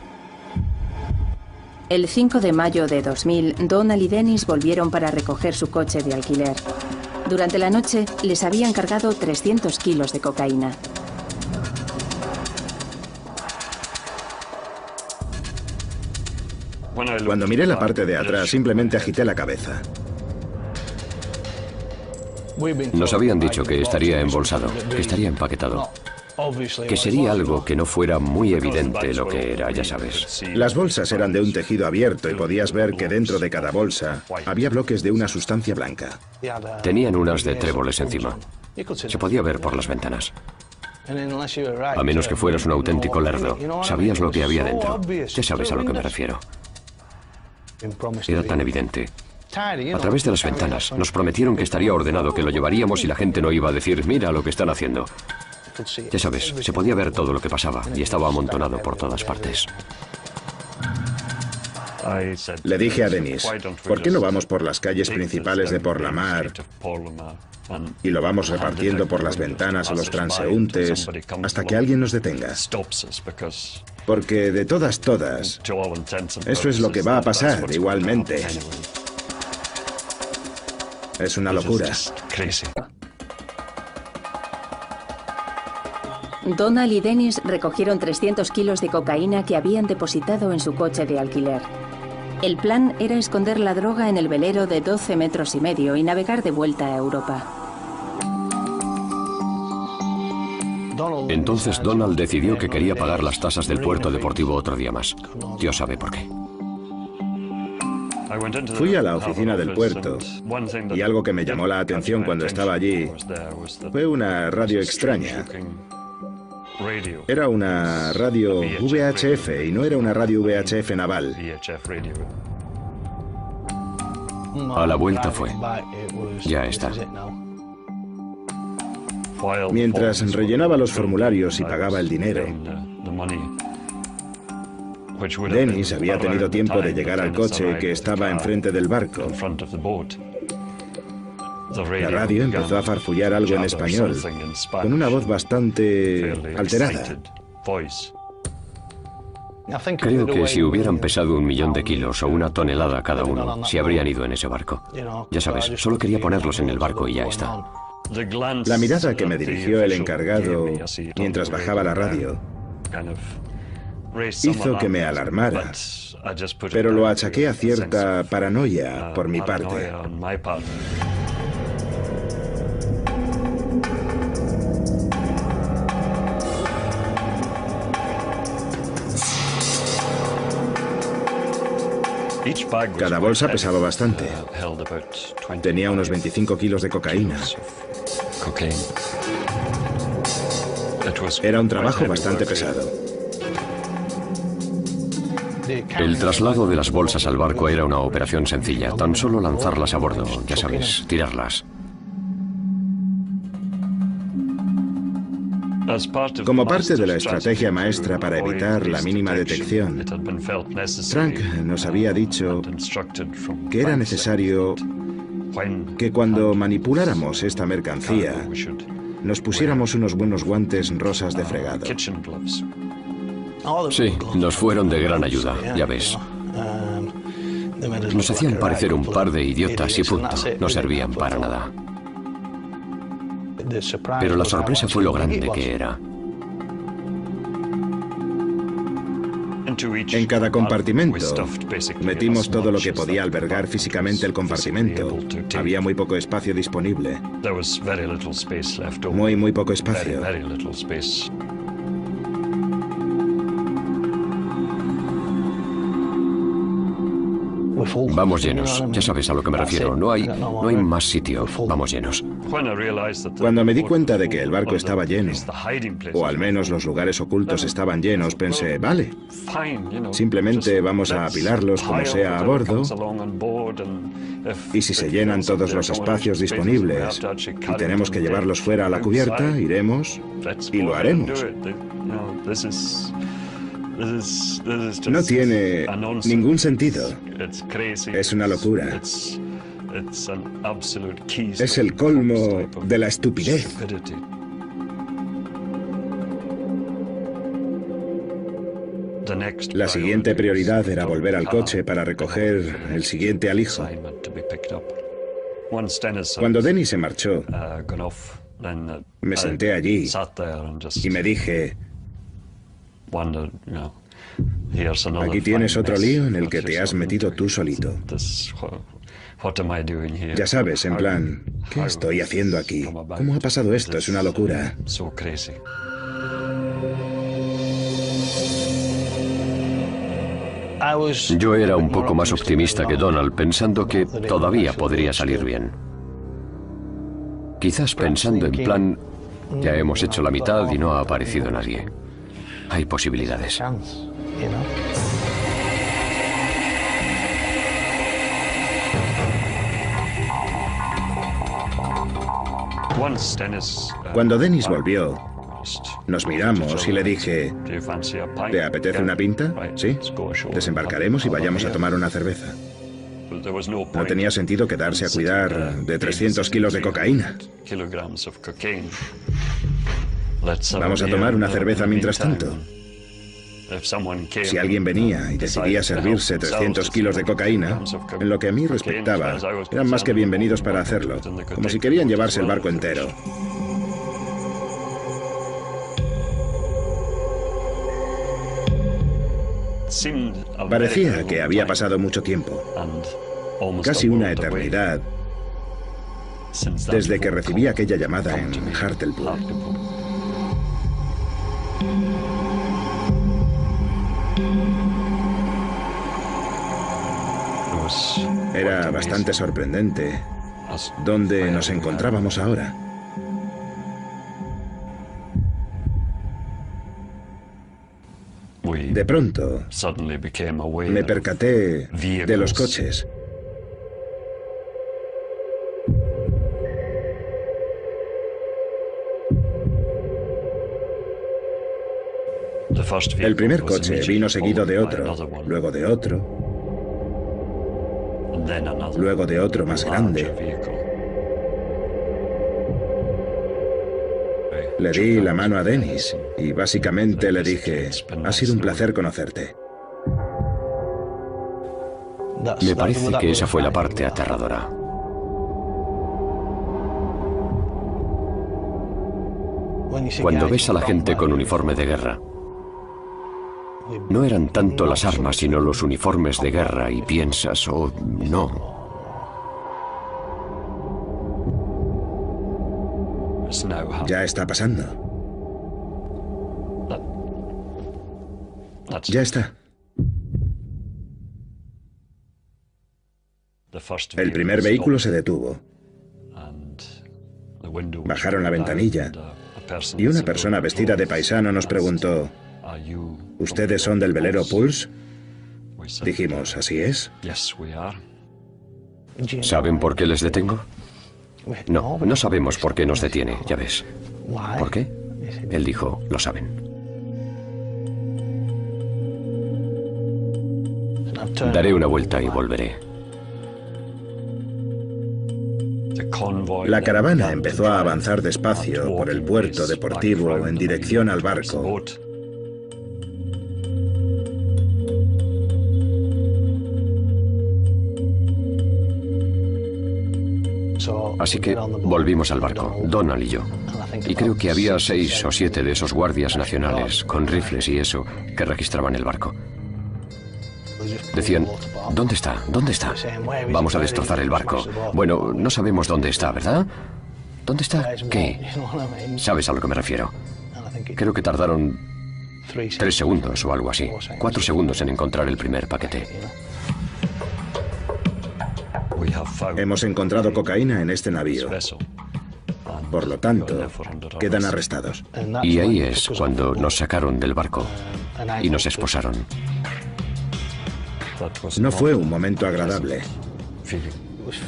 El 5 de mayo de 2000, Donald y Dennis volvieron para recoger su coche de alquiler. Durante la noche, les habían cargado 300 kilos de cocaína. Cuando miré la parte de atrás, simplemente agité la cabeza. Nos habían dicho que estaría embolsado, que estaría empaquetado, que sería algo que no fuera muy evidente lo que era, ya sabes. Las bolsas eran de un tejido abierto y podías ver que dentro de cada bolsa había bloques de una sustancia blanca. Tenían unas de tréboles encima. Se podía ver por las ventanas. A menos que fueras un auténtico lerdo, sabías lo que había dentro. Ya sabes a lo que me refiero. Era tan evidente. A través de las ventanas nos prometieron que estaría ordenado, que lo llevaríamos y la gente no iba a decir, mira lo que están haciendo. Ya sabes, se podía ver todo lo que pasaba y estaba amontonado por todas partes. Le dije a Dennis, ¿por qué no vamos por las calles principales de Porlamar y lo vamos repartiendo por las ventanas a los transeúntes hasta que alguien nos detenga? Porque de todas, eso es lo que va a pasar igualmente. Es una locura. Donald y Dennis recogieron 300 kilos de cocaína que habían depositado en su coche de alquiler. El plan era esconder la droga en el velero de 12 metros y medio y navegar de vuelta a Europa. Entonces Donald decidió que quería pagar las tasas del puerto deportivo otro día más. Dios sabe por qué. Fui a la oficina del puerto y algo que me llamó la atención cuando estaba allí fue una radio extraña. Era una radio VHF y no era una radio VHF naval. A la vuelta fue. Ya está. Mientras rellenaba los formularios y pagaba el dinero, Dennis había tenido tiempo de llegar al coche que estaba enfrente del barco. La radio empezó a farfullar algo en español, con una voz bastante alterada. Creo que si hubieran pesado 1 millón de kilos o 1 tonelada cada uno, se habrían ido en ese barco. Ya sabes, solo quería ponerlos en el barco y ya está. La mirada que me dirigió el encargado mientras bajaba la radio hizo que me alarmara, pero lo achaqué a cierta paranoia por mi parte. Cada bolsa pesaba bastante. Tenía unos 25 kilos de cocaína. Era un trabajo bastante pesado. El traslado de las bolsas al barco era una operación sencilla. Tan solo lanzarlas a bordo, ya sabes, tirarlas. Como parte de la estrategia maestra para evitar la mínima detección, Frank nos había dicho que era necesario que cuando manipuláramos esta mercancía, nos pusiéramos unos buenos guantes rosas de fregado. Sí, nos fueron de gran ayuda, ya ves. Nos hacían parecer un par de idiotas y punto. No servían para nada. Pero la sorpresa fue lo grande que era. En cada compartimento metimos todo lo que podía albergar físicamente el compartimento. Había muy poco espacio disponible. Muy poco espacio. Vamos llenos, ya sabes a lo que me refiero. No hay más sitio. Vamos llenos. Cuando me di cuenta de que el barco estaba lleno, o al menos los lugares ocultos estaban llenos, pensé, vale, simplemente vamos a apilarlos como sea a bordo, y si se llenan todos los espacios disponibles y tenemos que llevarlos fuera a la cubierta, iremos y lo haremos. No tiene ningún sentido. Es una locura. Es el colmo de la estupidez. La siguiente prioridad era volver al coche para recoger el siguiente alijo. Cuando Dennis se marchó, me senté allí y me dije, aquí tienes otro lío en el que te has metido tú solito. Ya sabes, en plan, ¿qué estoy haciendo aquí? ¿Cómo ha pasado esto? Es una locura. Yo era un poco más optimista que Donald, pensando que todavía podría salir bien. Quizás pensando en plan, ya hemos hecho la mitad y no ha aparecido nadie. Hay posibilidades. Cuando Dennis volvió, nos miramos y le dije, ¿te apetece una pinta? Sí. Desembarcaremos y vayamos a tomar una cerveza. No tenía sentido quedarse a cuidar de 300 kilos de cocaína. Vamos a tomar una cerveza mientras tanto. Si alguien venía y decidía servirse 300 kilos de cocaína, en lo que a mí respectaba, eran más que bienvenidos para hacerlo, como si querían llevarse el barco entero. Parecía que había pasado mucho tiempo, casi una eternidad, desde que recibí aquella llamada en Hartlepool. Era bastante sorprendente dónde nos encontrábamos ahora. De pronto, me percaté de los coches. El primer coche vino seguido de otro, luego de otro, luego de otro más grande. Le di la mano a Dennis y básicamente le dije, ha sido un placer conocerte. Me parece que esa fue la parte aterradora. Cuando ves a la gente con uniforme de guerra, no eran tanto las armas, sino los uniformes de guerra, y piensas, oh, no. Ya está pasando. Ya está. El primer vehículo se detuvo. Bajaron la ventanilla y una persona vestida de paisano nos preguntó, ¿ustedes son del velero Pulse? Dijimos, así es. ¿Saben por qué les detengo? No, no sabemos por qué nos detiene, ya ves. ¿Por qué? Él dijo, lo saben. Daré una vuelta y volveré. La caravana empezó a avanzar despacio por el puerto deportivo en dirección al barco. Así que volvimos al barco, Donald y yo. Y creo que había 6 o 7 de esos guardias nacionales, con rifles y eso, que registraban el barco. Decían, ¿dónde está? ¿Dónde está? Vamos a destrozar el barco. Bueno, no sabemos dónde está, ¿verdad? ¿Dónde está? ¿Qué? ¿Sabes a lo que me refiero? Creo que tardaron 3 segundos o algo así. 4 segundos en encontrar el primer paquete. Hemos encontrado cocaína en este navío. Por lo tanto, quedan arrestados. Y ahí es cuando nos sacaron del barco y nos esposaron. No fue un momento agradable.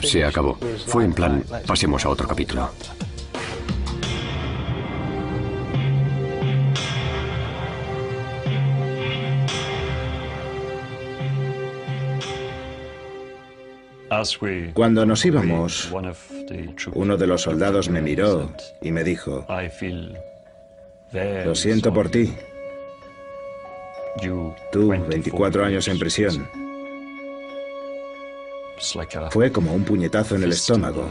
Se acabó. Fue en plan, pasemos a otro capítulo. Cuando nos íbamos, uno de los soldados me miró y me dijo: lo siento por ti. Tú, 24 años en prisión. Fue como un puñetazo en el estómago.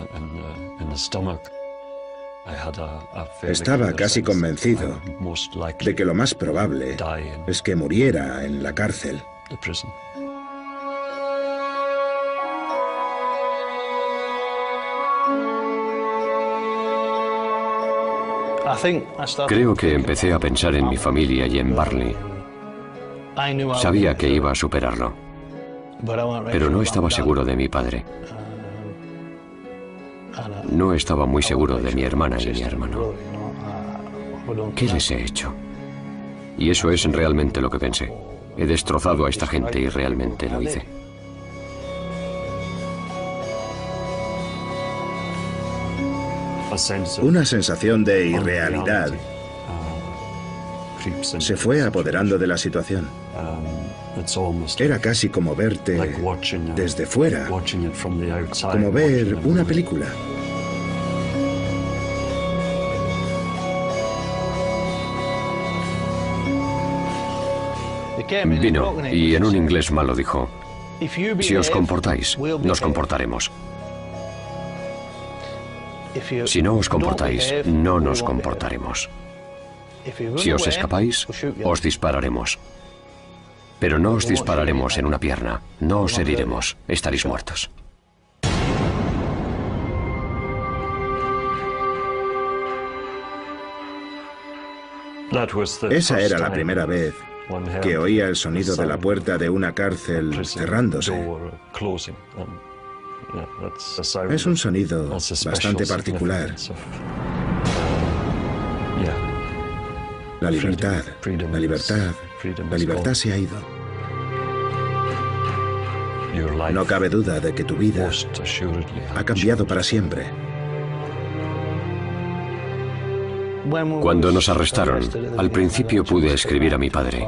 Estaba casi convencido de que lo más probable es que muriera en la cárcel. Creo que empecé a pensar en mi familia y en Barney. Sabía que iba a superarlo, pero no estaba seguro de mi padre. No estaba muy seguro de mi hermana y mi hermano. ¿Qué les he hecho? Y eso es realmente lo que pensé. He destrozado a esta gente y realmente lo hice. Una sensación de irrealidad se fue apoderando de la situación. Era casi como verte desde fuera, como ver una película. Vino y en un inglés malo dijo: si os comportáis, nos comportaremos. Si no os comportáis, no nos comportaremos. Si os escapáis, os dispararemos. Pero no os dispararemos en una pierna, no os heriremos, estaréis muertos. Esa era la primera vez que oía el sonido de la puerta de una cárcel cerrándose. Es un sonido bastante particular. La libertad, la libertad, la libertad se ha ido. No cabe duda de que tu vida ha cambiado para siempre. Cuando nos arrestaron, al principio pude escribir a mi padre.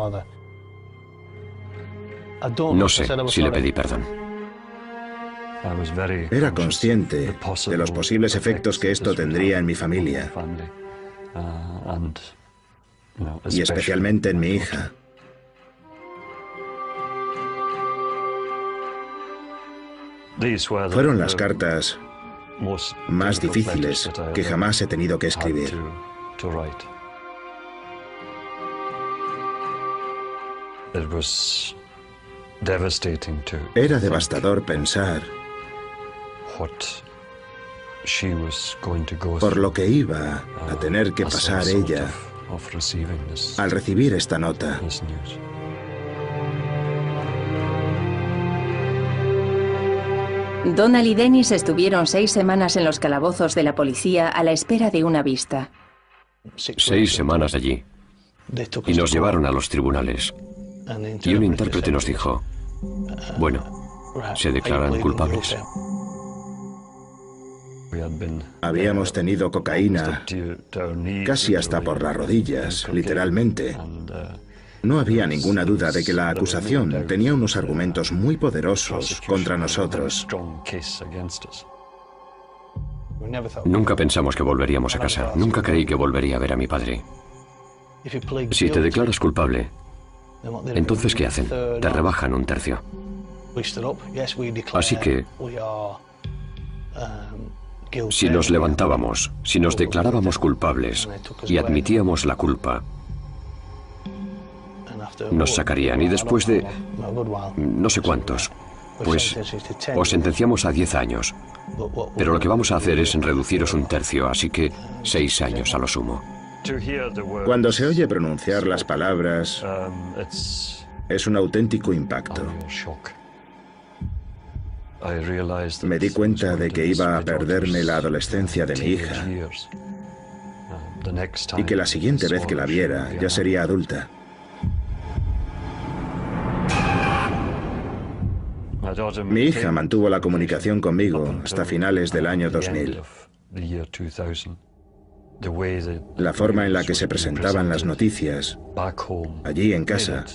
No sé si le pedí perdón. Era consciente de los posibles efectos que esto tendría en mi familia, y especialmente en mi hija. Fueron las cartas más difíciles que jamás he tenido que escribir. Era devastador pensar por lo que iba a tener que pasar ella al recibir esta nota. Donald y Dennis estuvieron 6 semanas en los calabozos de la policía a la espera de una vista. 6 semanas allí. Y nos llevaron a los tribunales. Y un intérprete nos dijo: bueno, se declaran culpables. Habíamos tenido cocaína casi hasta por las rodillas, literalmente. No había ninguna duda de que la acusación tenía unos argumentos muy poderosos contra nosotros. Nunca pensamos que volveríamos a casa. Nunca creí que volvería a ver a mi padre. Si te declaras culpable, entonces ¿qué hacen? Te rebajan 1/3. Así que, si nos levantábamos, si nos declarábamos culpables y admitíamos la culpa, nos sacarían, y después de no sé cuántos, pues os sentenciamos a 10 años. Pero lo que vamos a hacer es reduciros 1/3, así que 6 años a lo sumo. Cuando se oye pronunciar las palabras, es un auténtico impacto. me di cuenta de que iba a perderme la adolescencia de mi hija y que la siguiente vez que la viera ya sería adulta. Mi hija mantuvo la comunicación conmigo hasta finales del año 2000. La forma en la que se presentaban las noticias allí en casa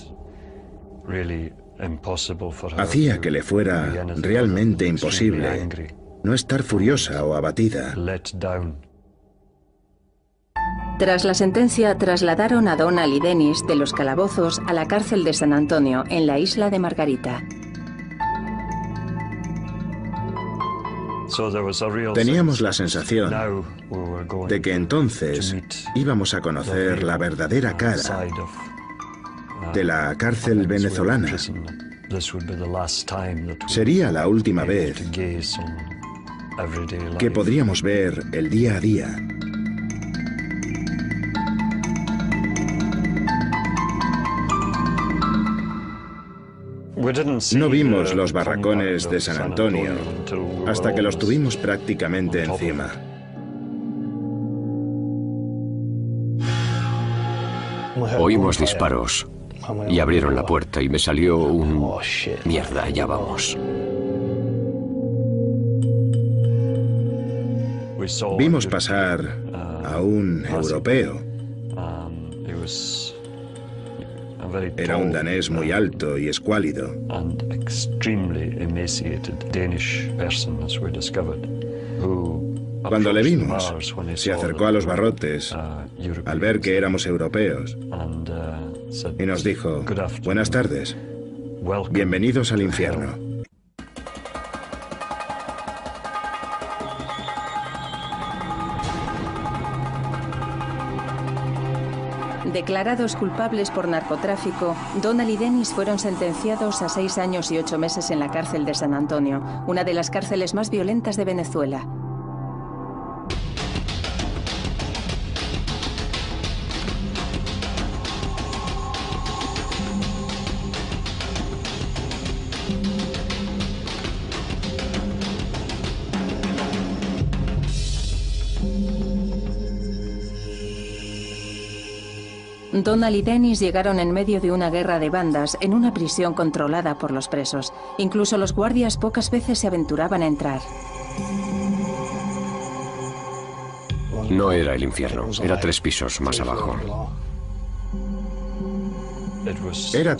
hacía que le fuera realmente imposible no estar furiosa o abatida. Tras la sentencia, trasladaron a Donald y Dennis de los calabozos a la cárcel de San Antonio, en la isla de Margarita. Teníamos la sensación de que entonces íbamos a conocer la verdadera cara de la cárcel venezolana. Sería la última vez que podríamos ver el día a día. No vimos los barracones de San Antonio hasta que los tuvimos prácticamente encima. Oímos disparos y abrieron la puerta y me salió un... Mierda, ya vamos. Vimos pasar a un europeo. Era un danés muy alto y escuálido. Cuando le vimos, se acercó a los barrotes al ver que éramos europeos y nos dijo: buenas tardes, bienvenidos al infierno. Declarados culpables por narcotráfico, Donald y Dennis fueron sentenciados a 6 años y 8 meses en la cárcel de San Antonio, una de las cárceles más violentas de Venezuela. Donald y Dennis llegaron en medio de una guerra de bandas en una prisión controlada por los presos. Incluso los guardias pocas veces se aventuraban a entrar. No era el infierno, era 3 pisos más abajo. Era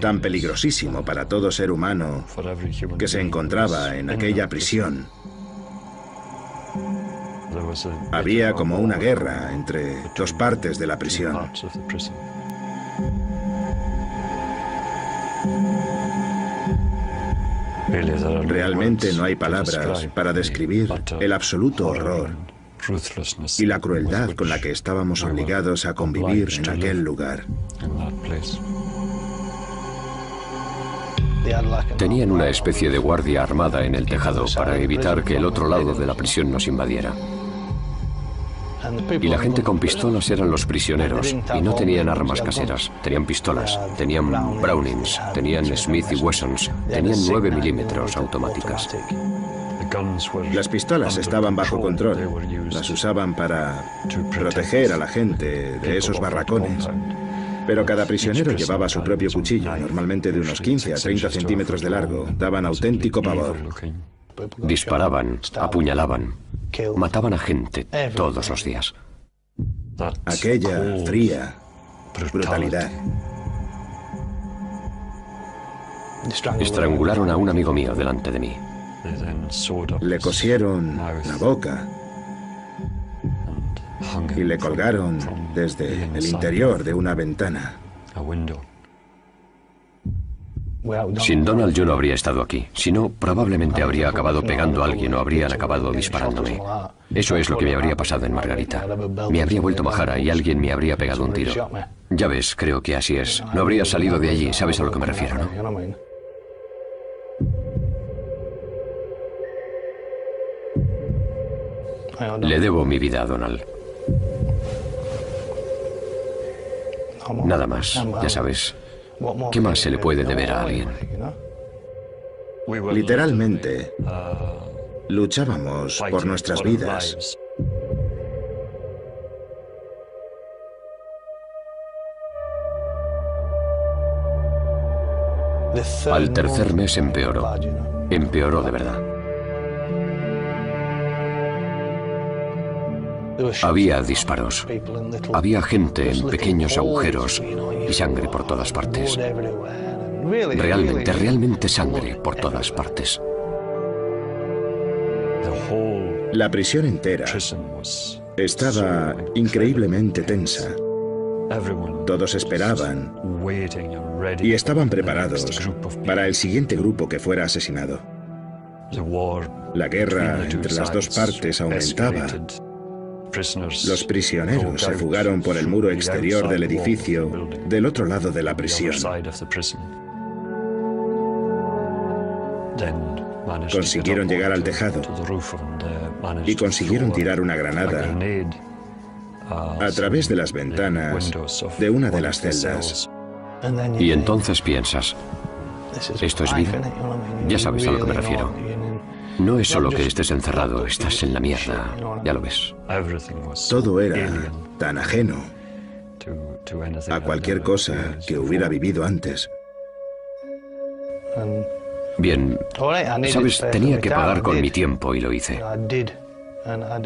tan peligrosísimo para todo ser humano que se encontraba en aquella prisión. Había como una guerra entre 2 partes de la prisión. Realmente no hay palabras para describir el absoluto horror y la crueldad con la que estábamos obligados a convivir en aquel lugar. Tenían una especie de guardia armada en el tejado para evitar que el otro lado de la prisión nos invadiera. Y la gente con pistolas eran los prisioneros, y no tenían armas caseras, tenían pistolas, tenían Brownings, tenían Smith y Wessons, tenían 9 milímetros automáticas. Las pistolas estaban bajo control, las usaban para proteger a la gente de esos barracones. Pero cada prisionero llevaba su propio cuchillo, normalmente de unos 15 a 30 centímetros de largo. Daban auténtico pavor. Disparaban, apuñalaban, mataban a gente todos los días. Aquella fría brutalidad. Estrangularon a un amigo mío delante de mí. Le cosieron la boca y le colgaron desde el interior de una ventana. Sin Donald yo no habría estado aquí. Si no, probablemente habría acabado pegando a alguien o habrían acabado disparándome. Eso es lo que me habría pasado en Margarita. Me habría vuelto majara y alguien me habría pegado un tiro. Ya ves, creo que así es. No habría salido de allí, ¿sabes a lo que me refiero, no? Le debo mi vida a Donald. Nada más, ya sabes. ¿Qué más se le puede deber a alguien? Literalmente, luchábamos por nuestras vidas. Al tercer mes empeoró. Empeoró de verdad. Había disparos. Había gente en pequeños agujeros y sangre por todas partes. Realmente sangre por todas partes. La prisión entera estaba increíblemente tensa. Todos esperaban y estaban preparados para el siguiente grupo que fuera asesinado. La guerra entre las dos partes aumentaba. Los prisioneros se fugaron por el muro exterior del edificio del otro lado de la prisión. Consiguieron llegar al tejado y consiguieron tirar una granada a través de las ventanas de una de las celdas. Y entonces piensas, ¿esto es vida? Ya sabes a lo que me refiero. No es solo que estés encerrado, estás en la mierda, ya lo ves. Todo era tan ajeno a cualquier cosa que hubiera vivido antes. Bien, sabes, tenía que pagar con mi tiempo y lo hice.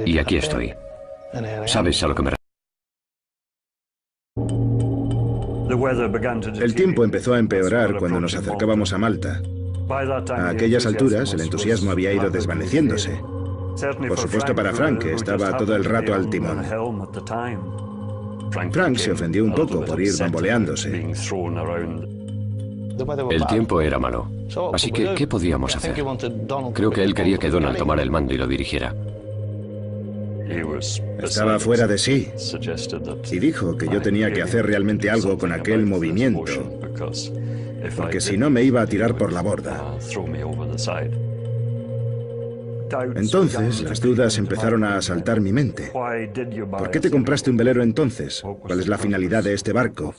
Y aquí estoy. ¿Sabes a lo que me refiero? El tiempo empezó a empeorar cuando nos acercábamos a Malta. A aquellas alturas, el entusiasmo había ido desvaneciéndose. Por supuesto para Frank, que estaba todo el rato al timón. Frank se ofendió un poco por ir bamboleándose. El tiempo era malo. Así que, ¿qué podíamos hacer? Creo que él quería que Donald tomara el mando y lo dirigiera. Estaba fuera de sí y dijo que yo tenía que hacer realmente algo con aquel movimiento, porque si no me iba a tirar por la borda. Entonces las dudas empezaron a asaltar mi mente. ¿Por qué te compraste un velero entonces? ¿Cuál es la finalidad de este barco?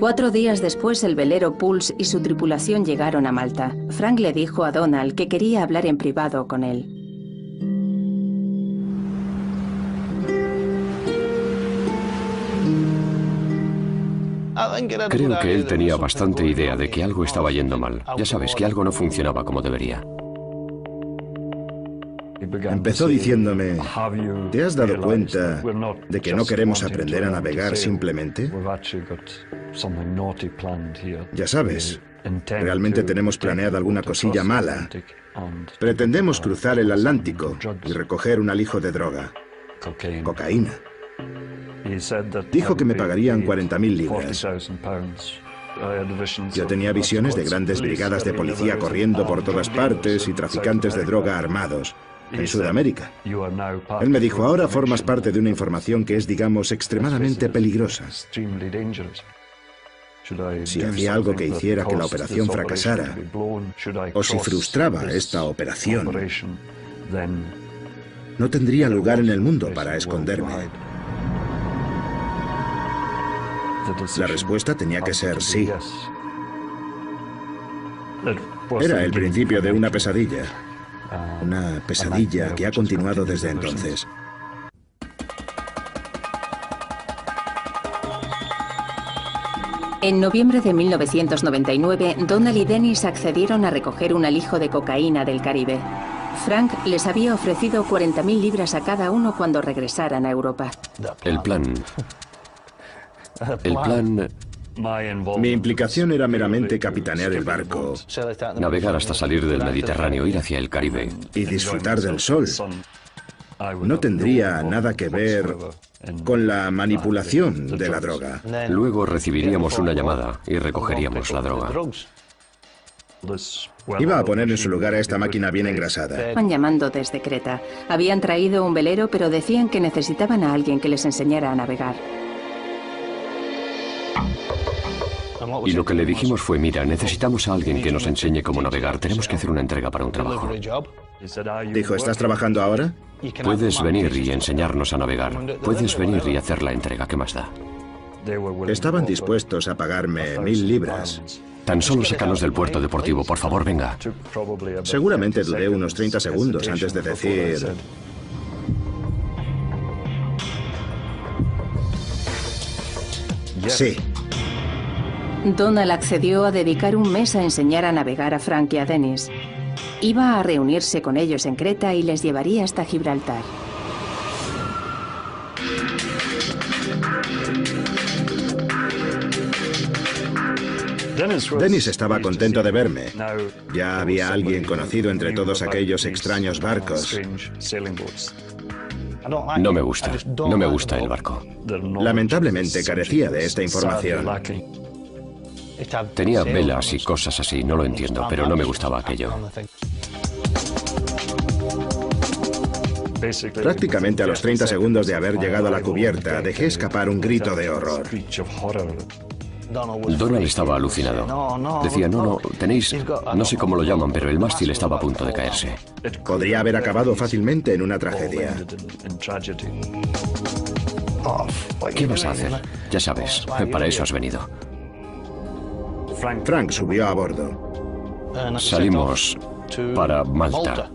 4 días después, el velero Pulse y su tripulación llegaron a Malta. Frank le dijo a Donald que quería hablar en privado con él. Creo que él tenía bastante idea de que algo estaba yendo mal. Ya sabes, que algo no funcionaba como debería. Empezó diciéndome, ¿te has dado cuenta de que no queremos aprender a navegar simplemente? Ya sabes, realmente tenemos planeado alguna cosilla mala. Pretendemos cruzar el Atlántico y recoger un alijo de droga. Cocaína. Dijo que me pagarían 40.000 libras. Yo tenía visiones de grandes brigadas de policía corriendo por todas partes y traficantes de droga armados en Sudamérica. Él me dijo, ahora formas parte de una información que es, digamos, extremadamente peligrosa. Si hacía algo que hiciera que la operación fracasara, o si frustraba esta operación, no tendría lugar en el mundo para esconderme. La respuesta tenía que ser sí. Era el principio de una pesadilla que ha continuado desde entonces. En noviembre de 1999, Donald y Dennis accedieron a recoger un alijo de cocaína del Caribe. Frank les había ofrecido 40.000 libras a cada uno cuando regresaran a Europa. El plan... Mi implicación era meramente capitanear el barco, navegar hasta salir del Mediterráneo, ir hacia el Caribe y disfrutar del sol. No tendría nada que ver con la manipulación de la droga. Luego recibiríamos una llamada y recogeríamos la droga. Iba a poner en su lugar a esta máquina bien engrasada. Estaban llamando desde Creta. Habían traído un velero, pero decían que necesitaban a alguien que les enseñara a navegar. Y lo que le dijimos fue, mira, necesitamos a alguien que nos enseñe cómo navegar. Tenemos que hacer una entrega para un trabajo. Dijo, ¿estás trabajando ahora? Puedes venir y enseñarnos a navegar. Puedes venir y hacer la entrega. ¿Qué más da? Estaban dispuestos a pagarme 1.000 libras. Tan solo sácanos del puerto deportivo, por favor, venga. Seguramente dudé unos 30 segundos antes de decir... Sí. Donald accedió a dedicar un mes a enseñar a navegar a Frank y a Dennis. Iba a reunirse con ellos en Creta y les llevaría hasta Gibraltar. Dennis estaba contento de verme. Ya había alguien conocido entre todos aquellos extraños barcos. No me gusta el barco. Lamentablemente carecía de esta información. Tenía velas y cosas así, no lo entiendo, pero no me gustaba aquello. Prácticamente a los 30 segundos de haber llegado a la cubierta, dejé escapar un grito de horror. Donald estaba alucinado. Decía, no, tenéis... No sé cómo lo llaman, pero el mástil estaba a punto de caerse. Podría haber acabado fácilmente en una tragedia. ¿Qué vas a hacer? Ya sabes, para eso has venido. Frank subió a bordo. Salimos para Malta.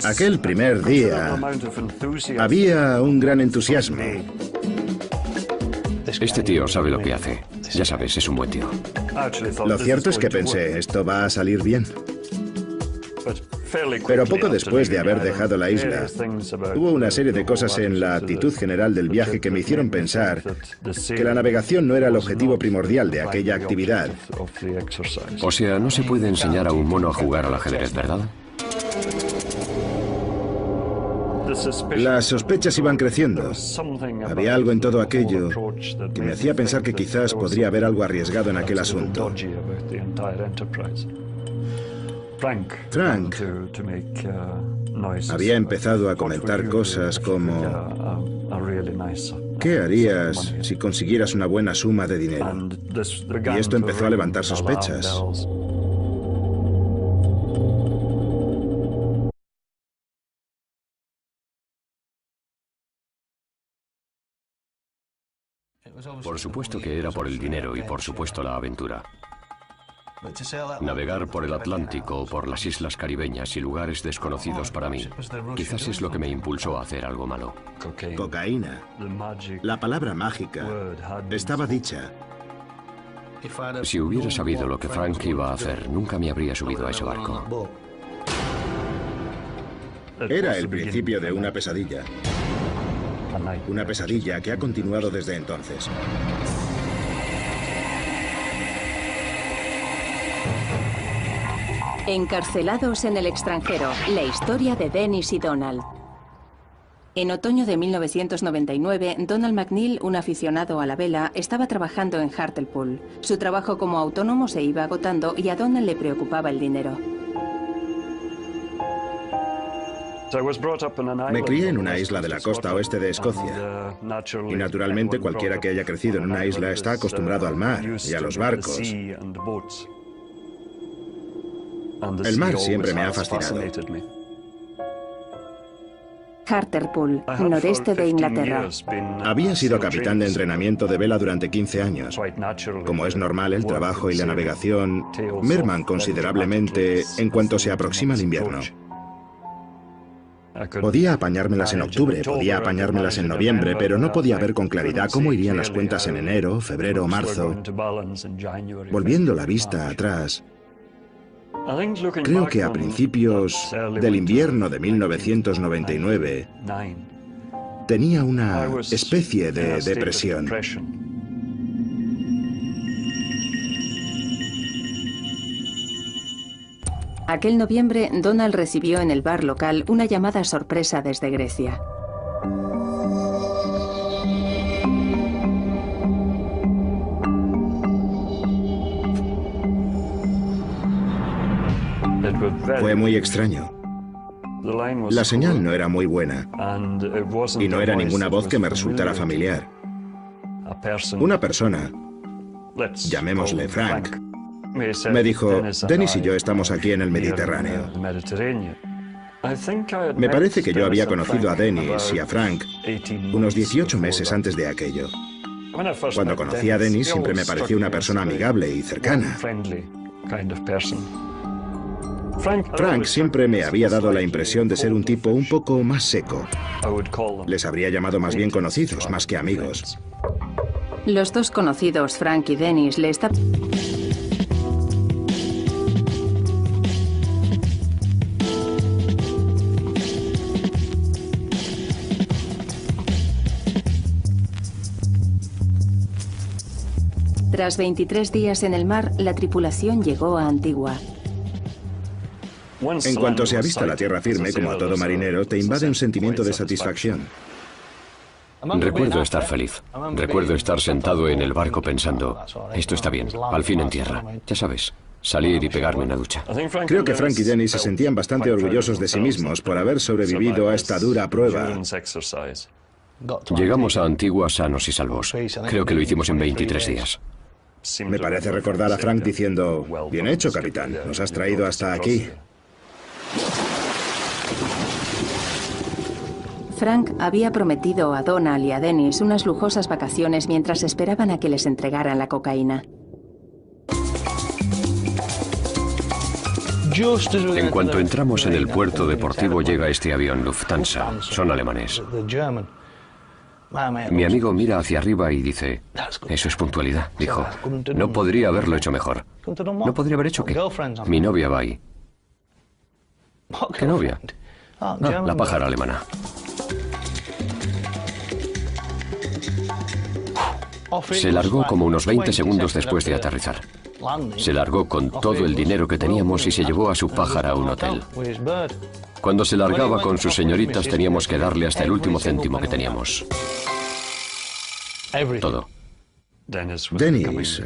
Aquel primer día había un gran entusiasmo. Este tío sabe lo que hace. Ya sabes, es un buen tío. Lo cierto es que pensé, esto va a salir bien. Pero poco después de haber dejado la isla, hubo una serie de cosas en la actitud general del viaje que me hicieron pensar que la navegación no era el objetivo primordial de aquella actividad. O sea, no se puede enseñar a un mono a jugar al ajedrez, ¿verdad? Las sospechas iban creciendo. Había algo en todo aquello que me hacía pensar que quizás podría haber algo arriesgado en aquel asunto. Frank había empezado a comentar cosas como: ¿qué harías si consiguieras una buena suma de dinero? Y esto empezó a levantar sospechas. Por supuesto que era por el dinero y por supuesto la aventura. Navegar por el Atlántico o por las islas caribeñas y lugares desconocidos para mí, quizás es lo que me impulsó a hacer algo malo. Cocaína. La palabra mágica estaba dicha. Si hubiera sabido lo que Frank iba a hacer, nunca me habría subido a ese barco. Era el principio de una pesadilla. Una pesadilla que ha continuado desde entonces. Encarcelados en el extranjero, la historia de Dennis y Donald. En otoño de 1999, Donald McNeil, un aficionado a la vela, estaba trabajando en Hartlepool. Su trabajo como autónomo se iba agotando y a Donald le preocupaba el dinero. Me crié en una isla de la costa oeste de Escocia. Y naturalmente cualquiera que haya crecido en una isla está acostumbrado al mar y a los barcos. El mar siempre me ha fascinado. Hartlepool, noreste de Inglaterra. Había sido capitán de entrenamiento de vela durante 15 años. Como es normal, el trabajo y la navegación merman considerablemente en cuanto se aproxima el invierno. Podía apañármelas en octubre, podía apañármelas en noviembre, pero no podía ver con claridad cómo irían las cuentas en enero, febrero o marzo. Volviendo la vista atrás, creo que a principios del invierno de 1999 tenía una especie de depresión. Aquel noviembre, Donald recibió en el bar local una llamada sorpresa desde Grecia. Fue muy extraño. La señal no era muy buena y no era ninguna voz que me resultara familiar. Una persona, llamémosle Frank, me dijo: Dennis y yo estamos aquí en el Mediterráneo. Me parece que yo había conocido a Dennis y a Frank unos 18 meses antes de aquello. Cuando conocí a Dennis siempre me pareció una persona amigable y cercana. Frank siempre me había dado la impresión de ser un tipo un poco más seco. Les habría llamado más bien conocidos, más que amigos. Los dos conocidos, Frank y Dennis, le estaban... Tras 23 días en el mar, la tripulación llegó a Antigua. En cuanto se avista la tierra firme, como a todo marinero, te invade un sentimiento de satisfacción. Recuerdo estar feliz. Recuerdo estar sentado en el barco pensando, esto está bien, al fin en tierra. Ya sabes, salir y pegarme una ducha. Creo que Frank y Dennis se sentían bastante orgullosos de sí mismos por haber sobrevivido a esta dura prueba. Llegamos a Antigua sanos y salvos. Creo que lo hicimos en 23 días. Me parece recordar a Frank diciendo, bien hecho, capitán, nos has traído hasta aquí. Frank había prometido a Donald y a Dennis unas lujosas vacaciones mientras esperaban a que les entregaran la cocaína. En cuanto entramos en el puerto deportivo llega este avión Lufthansa. Son alemanes. Mi amigo mira hacia arriba y dice, eso es puntualidad, dijo. No podría haberlo hecho mejor. ¿No podría haber hecho qué? Mi novia va ahí. ¿Qué novia? Ah, la pájara alemana. Se largó como unos 20 segundos después de aterrizar. Se largó con todo el dinero que teníamos y se llevó a su pájara a un hotel. Cuando se largaba con sus señoritas teníamos que darle hasta el último céntimo que teníamos. Todo. Dennis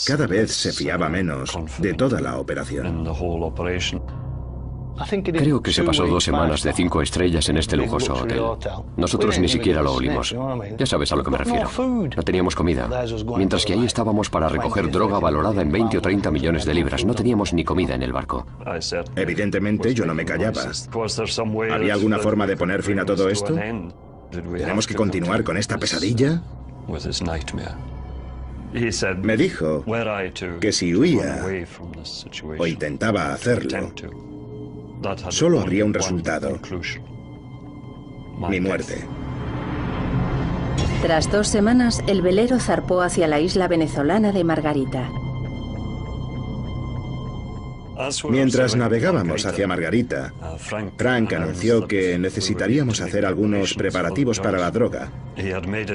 cada vez se fiaba menos de toda la operación. Creo que se pasó 2 semanas de 5 estrellas en este lujoso hotel. Nosotros ni siquiera lo olimos. Ya sabes a lo que me refiero. No teníamos comida. Mientras que ahí estábamos para recoger droga valorada en 20 o 30 millones de libras. No teníamos ni comida en el barco. Evidentemente yo no me callaba. ¿Había alguna forma de poner fin a todo esto? ¿Tenemos que continuar con esta pesadilla? Me dijo que si huía o intentaba hacerlo, solo habría un resultado: mi muerte. Tras 2 semanas, el velero zarpó hacia la isla venezolana de Margarita. Mientras navegábamos hacia Margarita, Frank anunció que necesitaríamos hacer algunos preparativos para la droga.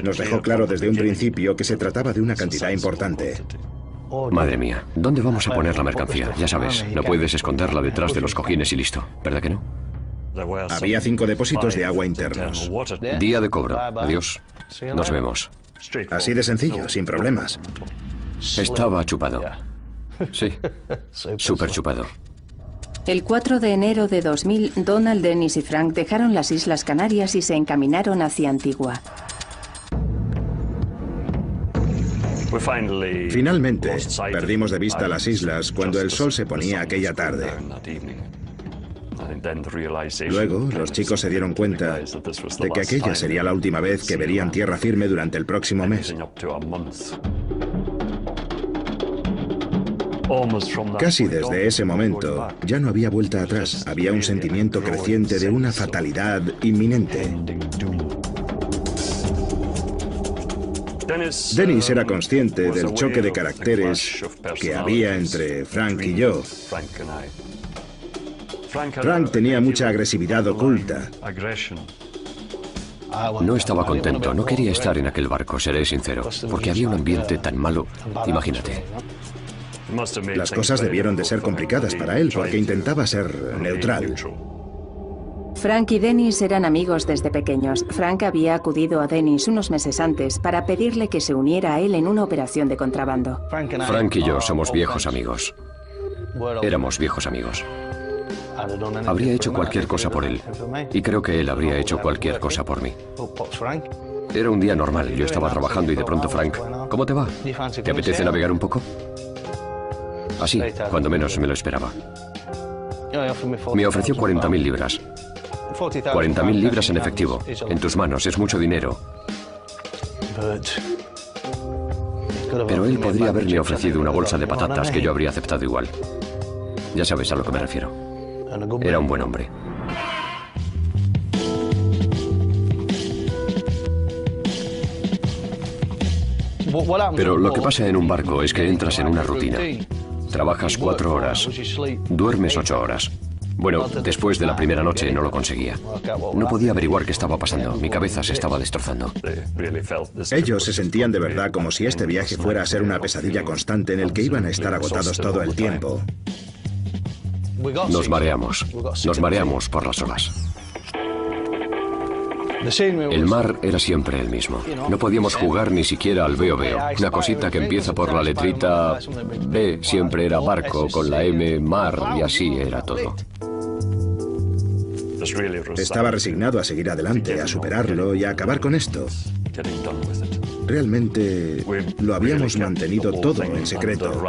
Nos dejó claro desde un principio que se trataba de una cantidad importante. Madre mía, ¿dónde vamos a poner la mercancía? Ya sabes, no puedes esconderla detrás de los cojines y listo, ¿verdad que no? Había 5 depósitos de agua internos. Día de cobro. Adiós. Nos vemos. Así de sencillo, sin problemas. Estaba chupado. Sí, súper chupado. El 4 de enero de 2000, Donald, Dennis y Frank dejaron las Islas Canarias y se encaminaron hacia Antigua. Finalmente, perdimos de vista las islas cuando el sol se ponía aquella tarde. Luego, los chicos se dieron cuenta de que aquella sería la última vez que verían tierra firme durante el próximo mes. Casi desde ese momento ya no había vuelta atrás. Había un sentimiento creciente de una fatalidad inminente. Dennis era consciente del choque de caracteres que había entre Frank y yo. Frank tenía mucha agresividad oculta. No estaba contento, no quería estar en aquel barco, seré sincero, porque había un ambiente tan malo. Imagínate. Las cosas debieron de ser complicadas para él porque intentaba ser neutral. Frank y Dennis eran amigos desde pequeños. Frank había acudido a Dennis unos meses antes para pedirle que se uniera a él en una operación de contrabando. Frank y yo somos viejos amigos. Éramos viejos amigos. Habría hecho cualquier cosa por él. Y creo que él habría hecho cualquier cosa por mí. Era un día normal. Yo estaba trabajando y de pronto Frank, ¿cómo te va? ¿Te apetece navegar un poco? Así, cuando menos me lo esperaba. Me ofreció 40.000 libras. 40.000 libras en efectivo. En tus manos, es mucho dinero. Pero él podría haberme ofrecido una bolsa de patatas que yo habría aceptado igual. Ya sabes a lo que me refiero. Era un buen hombre. Pero lo que pasa en un barco es que entras en una rutina. Trabajas 4 horas, duermes 8 horas. Bueno, después de la primera noche no lo conseguía. No podía averiguar qué estaba pasando. Mi cabeza se estaba destrozando. Ellos se sentían de verdad como si este viaje fuera a ser una pesadilla constante en el que iban a estar agotados todo el tiempo. Nos mareamos por las olas. El mar era siempre el mismo. No podíamos jugar ni siquiera al veo veo. Una cosita que empieza por la letrita B siempre era barco, con la M mar, y así era todo. Estaba resignado a seguir adelante, a superarlo y a acabar con esto. Realmente lo habíamos mantenido todo en secreto.